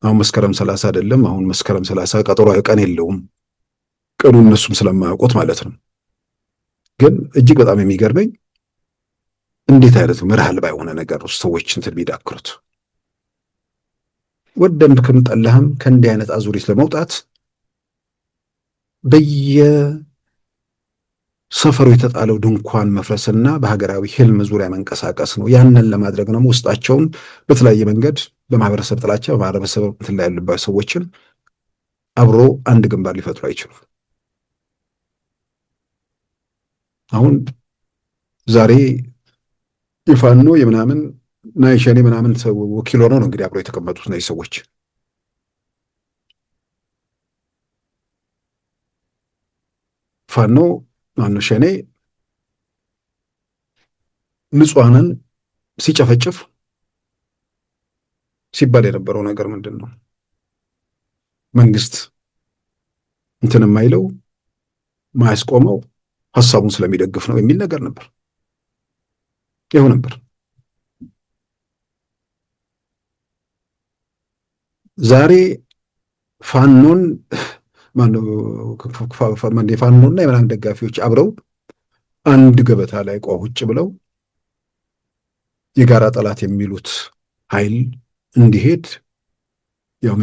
አሁን መስከረም 30 አይደለም፣ አሁን መስከረም 30 ቀጠሮ ቀን የለውም፣ ቀኑ እነሱም ስለማያውቁት ማለት ነው። ግን እጅግ በጣም የሚገርመኝ እንዴት አይነት መርህ አልባ የሆነ ነገር ውስጥ ሰዎች እንትን ቢዳክሩት? ወደድክም ጠላህም ከእንዲህ አይነት አዙሪት ለመውጣት በየሰፈሩ የተጣለው ድንኳን መፍረስና በሀገራዊ ህልም ዙሪያ መንቀሳቀስ ነው። ያንን ለማድረግ ነው ውስጣቸውን በተለያየ መንገድ በማህበረሰብ ጥላቻ በማህበረሰብ እንትን ላይ ያሉባቸው ሰዎችን አብሮ አንድ ግንባር ሊፈጥሩ አይችሉም። አሁን ዛሬ የፋኖ የምናምን ናይሸኔ ምናምን ወኪል ሆነው ነው እንግዲህ አብሮ የተቀመጡት እነዚህ ሰዎች። ፋኖ ማነው ሸኔ ንጹሐንን ሲጨፈጭፍ ሲባል የነበረው ነገር ምንድን ነው? መንግስት እንትን የማይለው ማያስቆመው ሀሳቡን ስለሚደግፍ ነው የሚል ነገር ነበር። ይኸው ነበር። ዛሬ ፋኖን የፋኖና የምናምን ደጋፊዎች አብረው አንድ ገበታ ላይ ቁጭ ብለው የጋራ ጠላት የሚሉት ኃይል እንዲሄድ ያው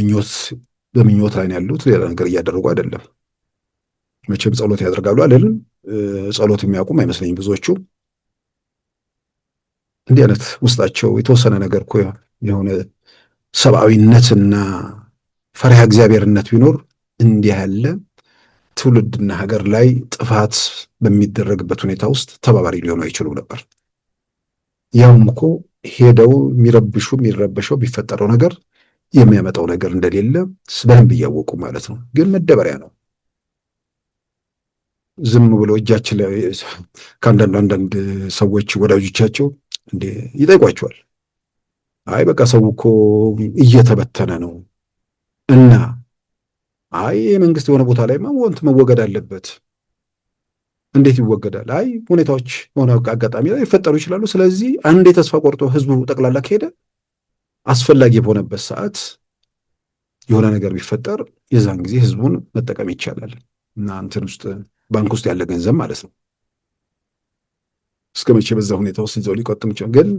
በምኞት ላይ ያሉት ሌላ ነገር እያደረጉ አይደለም። መቼም ጸሎት ያደርጋሉ አይደለም? ጸሎት የሚያውቁም አይመስለኝም ብዙዎቹ። እንዲህ አይነት ውስጣቸው የተወሰነ ነገር እኮ የሆነ ሰብአዊነትና ፈሪሃ እግዚአብሔርነት ቢኖር እንዲህ ያለ ትውልድና ሀገር ላይ ጥፋት በሚደረግበት ሁኔታ ውስጥ ተባባሪ ሊሆኑ አይችሉም ነበር። ያውም እኮ ሄደው የሚረበሸው ቢፈጠረው ነገር የሚያመጣው ነገር እንደሌለ በደንብ እያወቁ ማለት ነው። ግን መደበሪያ ነው። ዝም ብሎ እጃችን ላይ ከአንዳንድ ሰዎች ወዳጆቻቸው እንዴ ይጠይቋቸዋል። አይ በቃ ሰው እኮ እየተበተነ ነው እና አይ የመንግስት የሆነ ቦታ ላይ መወገድ አለበት። እንዴት ይወገዳል? አይ ሁኔታዎች የሆነ አጋጣሚ ላይ ሊፈጠሩ ይችላሉ። ስለዚህ አንዴ ተስፋ ቆርጦ ህዝቡ ጠቅላላ ከሄደ አስፈላጊ በሆነበት ሰዓት የሆነ ነገር ቢፈጠር የዛን ጊዜ ህዝቡን መጠቀም ይቻላል እና እንትን ውስጥ ባንክ ውስጥ ያለ ገንዘብ ማለት ነው። እስከ መቼ በዛ ሁኔታ ውስጥ ይዘው ሊቆጥም ይችላል? ግን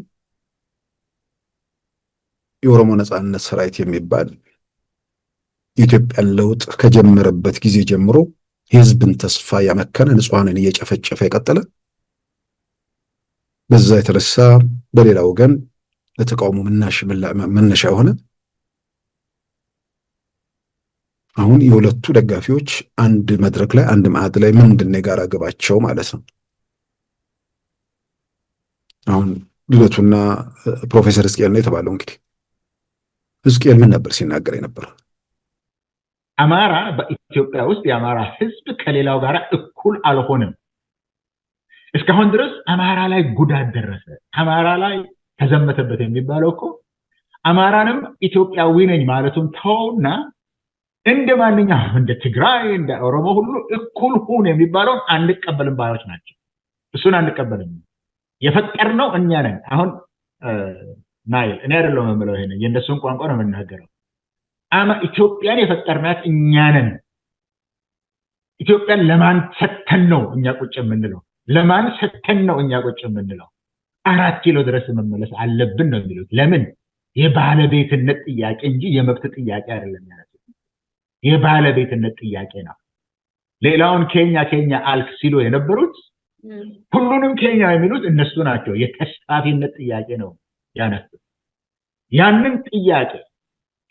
የኦሮሞ ነጻነት ሰራዊት የሚባል የኢትዮጵያን ለውጥ ከጀመረበት ጊዜ ጀምሮ የህዝብን ተስፋ ያመከነ ንጹሐንን እየጨፈጨፈ የቀጠለ በዛ የተነሳ በሌላ ወገን ለተቃውሞ መነሻ የሆነ አሁን የሁለቱ ደጋፊዎች አንድ መድረክ ላይ አንድ ማዕድ ላይ ምንድን ነው የጋራ ግባቸው ማለት ነው? አሁን ልደቱና ፕሮፌሰር ሕዝቅኤል ነው የተባለው። እንግዲህ ሕዝቅኤል ምን ነበር ሲናገር የነበረው? አማራ በኢትዮጵያ ውስጥ የአማራ ህዝብ ከሌላው ጋር እኩል አልሆነም። እስካሁን ድረስ አማራ ላይ ጉዳት ደረሰ፣ አማራ ላይ ተዘመተበት የሚባለው እኮ አማራንም ኢትዮጵያዊ ነኝ ማለቱን ተውና እንደ ማንኛውም እንደ ትግራይ እንደ ኦሮሞ ሁሉ እኩል ሁን የሚባለውን አንቀበልም ባዮች ናቸው። እሱን አንቀበልም። የፈጠርነው እኛ ነን። አሁን ናይል እኔ አይደለሁም የምለው፣ ይሄን የእነሱን ቋንቋ ነው የምናገረው። ኢትዮጵያን የፈጠርናት እኛ ነን። ኢትዮጵያን ለማን ሰተን ነው እኛ ቁጭ የምንለው? ለማን ሰተን ነው እኛ ቁጭ የምንለው? 4 ኪሎ ድረስ መመለስ አለብን ነው የሚሉት። ለምን? የባለቤትነት ጥያቄ እንጂ የመብት ጥያቄ አይደለም። የባለቤትነት ጥያቄ ነው። ሌላውን ኬኛ አልክ ሲሉ የነበሩት ሁሉንም ኬኛ የሚሉት እነሱ ናቸው። የተስፋፊነት ጥያቄ ነው ያነሱት።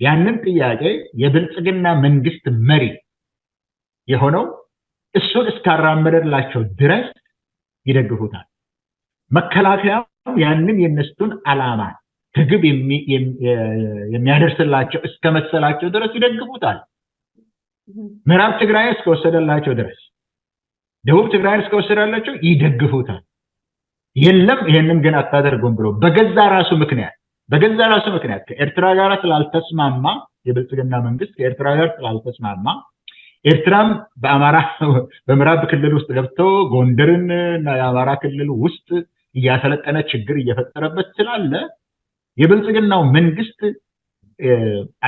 ያንን ጥያቄ የብልጽግና መንግስት መሪ የሆነው እሱን እስካራመደላቸው ድረስ ይደግፉታል። መከላከያው ያንን የነሱን ዓላማ ከግብ የሚያደርስላቸው እስከመሰላቸው ድረስ ይደግፉታል። ምዕራብ ትግራይ እስከወሰደላቸው ድረስ፣ ደቡብ ትግራይ እስከወሰደላቸው ይደግፉታል። የለም ይሄንን ግን አታደርጉም ብሎ በገዛ ራሱ ምክንያት ከኤርትራ ጋር ስላልተስማማ፣ የብልጽግና መንግስት ከኤርትራ ጋር ስላልተስማማ፣ ኤርትራም በምዕራብ ክልል ውስጥ ገብቶ ጎንደርን እና የአማራ ክልል ውስጥ እያሰለጠነ ችግር እየፈጠረበት ስላለ የብልጽግናው መንግስት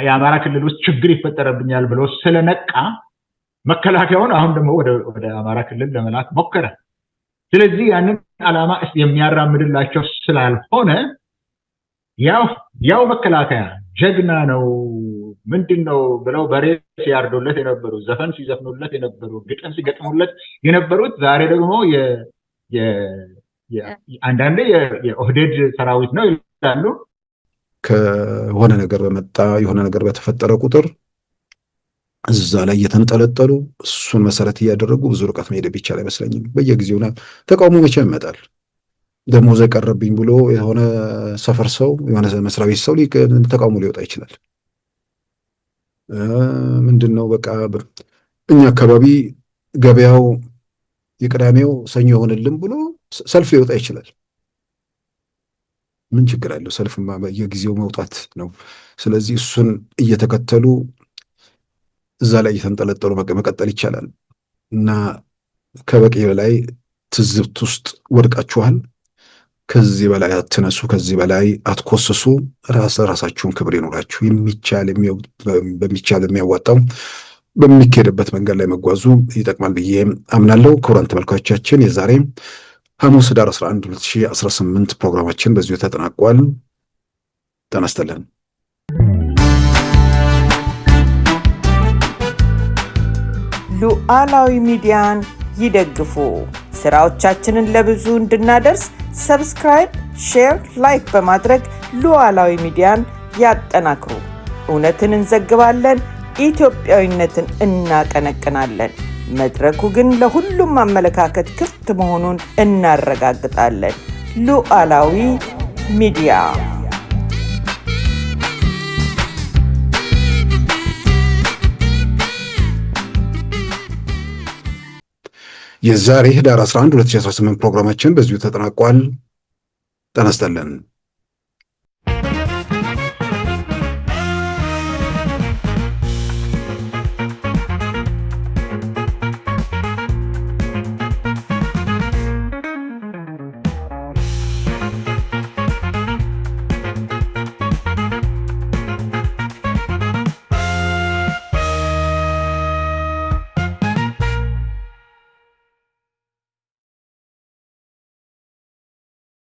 የአማራ ክልል ውስጥ ችግር ይፈጠረብኛል ብሎ ስለነቃ መከላከያውን አሁን ደግሞ ወደ አማራ ክልል ለመላክ ሞከረ። ስለዚህ ያንን ዓላማ የሚያራምድላቸው ስላልሆነ ያው መከላከያ ጀግና ነው ምንድነው ብለው በሬ ሲያርዱለት የነበሩ ዘፈን ሲዘፍኑለት የነበሩ ግጥም ሲገጥሙለት የነበሩት ዛሬ ደግሞ አንዳንዴ የኦህዴድ ሰራዊት ነው ይላሉ። ከሆነ ነገር በመጣ የሆነ ነገር በተፈጠረ ቁጥር እዛ ላይ እየተንጠለጠሉ እሱን መሰረት እያደረጉ ብዙ ርቀት መሄድ ቢቻል አይመስለኝም። በየጊዜው ተቃውሞ መቼ ይመጣል? ደሞዝ ቀረብኝ ብሎ የሆነ ሰፈር ሰው የሆነ መስሪያ ቤት ሰው ተቃውሞ ሊወጣ ይችላል። ምንድነው በቃ እኛ አካባቢ ገበያው የቅዳሜው ሰኞ ይሆንልን ብሎ ሰልፍ ሊወጣ ይችላል። ምን ችግር አለው? ሰልፍማ በየጊዜው መውጣት ነው። ስለዚህ እሱን እየተከተሉ እዛ ላይ እየተንጠለጠሉ መቀጠል ይቻላል እና ከበቂ በላይ ትዝብት ውስጥ ወድቃችኋል። ከዚህ በላይ አትነሱ፣ ከዚህ በላይ አትኮስሱ። ራሳችሁን ክብር ይኖራችሁ። በሚቻል የሚያዋጣው በሚካሄድበት መንገድ ላይ መጓዙ ይጠቅማል ብዬ አምናለሁ። ክቡራን ተመልካቾቻችን የዛሬ ሐሙስ ኅዳር 11 2018 ፕሮግራማችን በዚሁ ተጠናቋል። ጤና ይስጥልን። ሉዓላዊ ሚዲያን ይደግፉ። ስራዎቻችንን ለብዙ እንድናደርስ ሰብስክራይብ፣ ሼር፣ ላይክ በማድረግ ሉዓላዊ ሚዲያን ያጠናክሩ። እውነትን እንዘግባለን፣ ኢትዮጵያዊነትን እናቀነቅናለን። መድረኩ ግን ለሁሉም አመለካከት ክፍት መሆኑን እናረጋግጣለን። ሉዓላዊ ሚዲያ የዛሬ ኅዳር 11 2018 ፕሮግራማችን በዚሁ ተጠናቋል። ጤና ይስጥልን።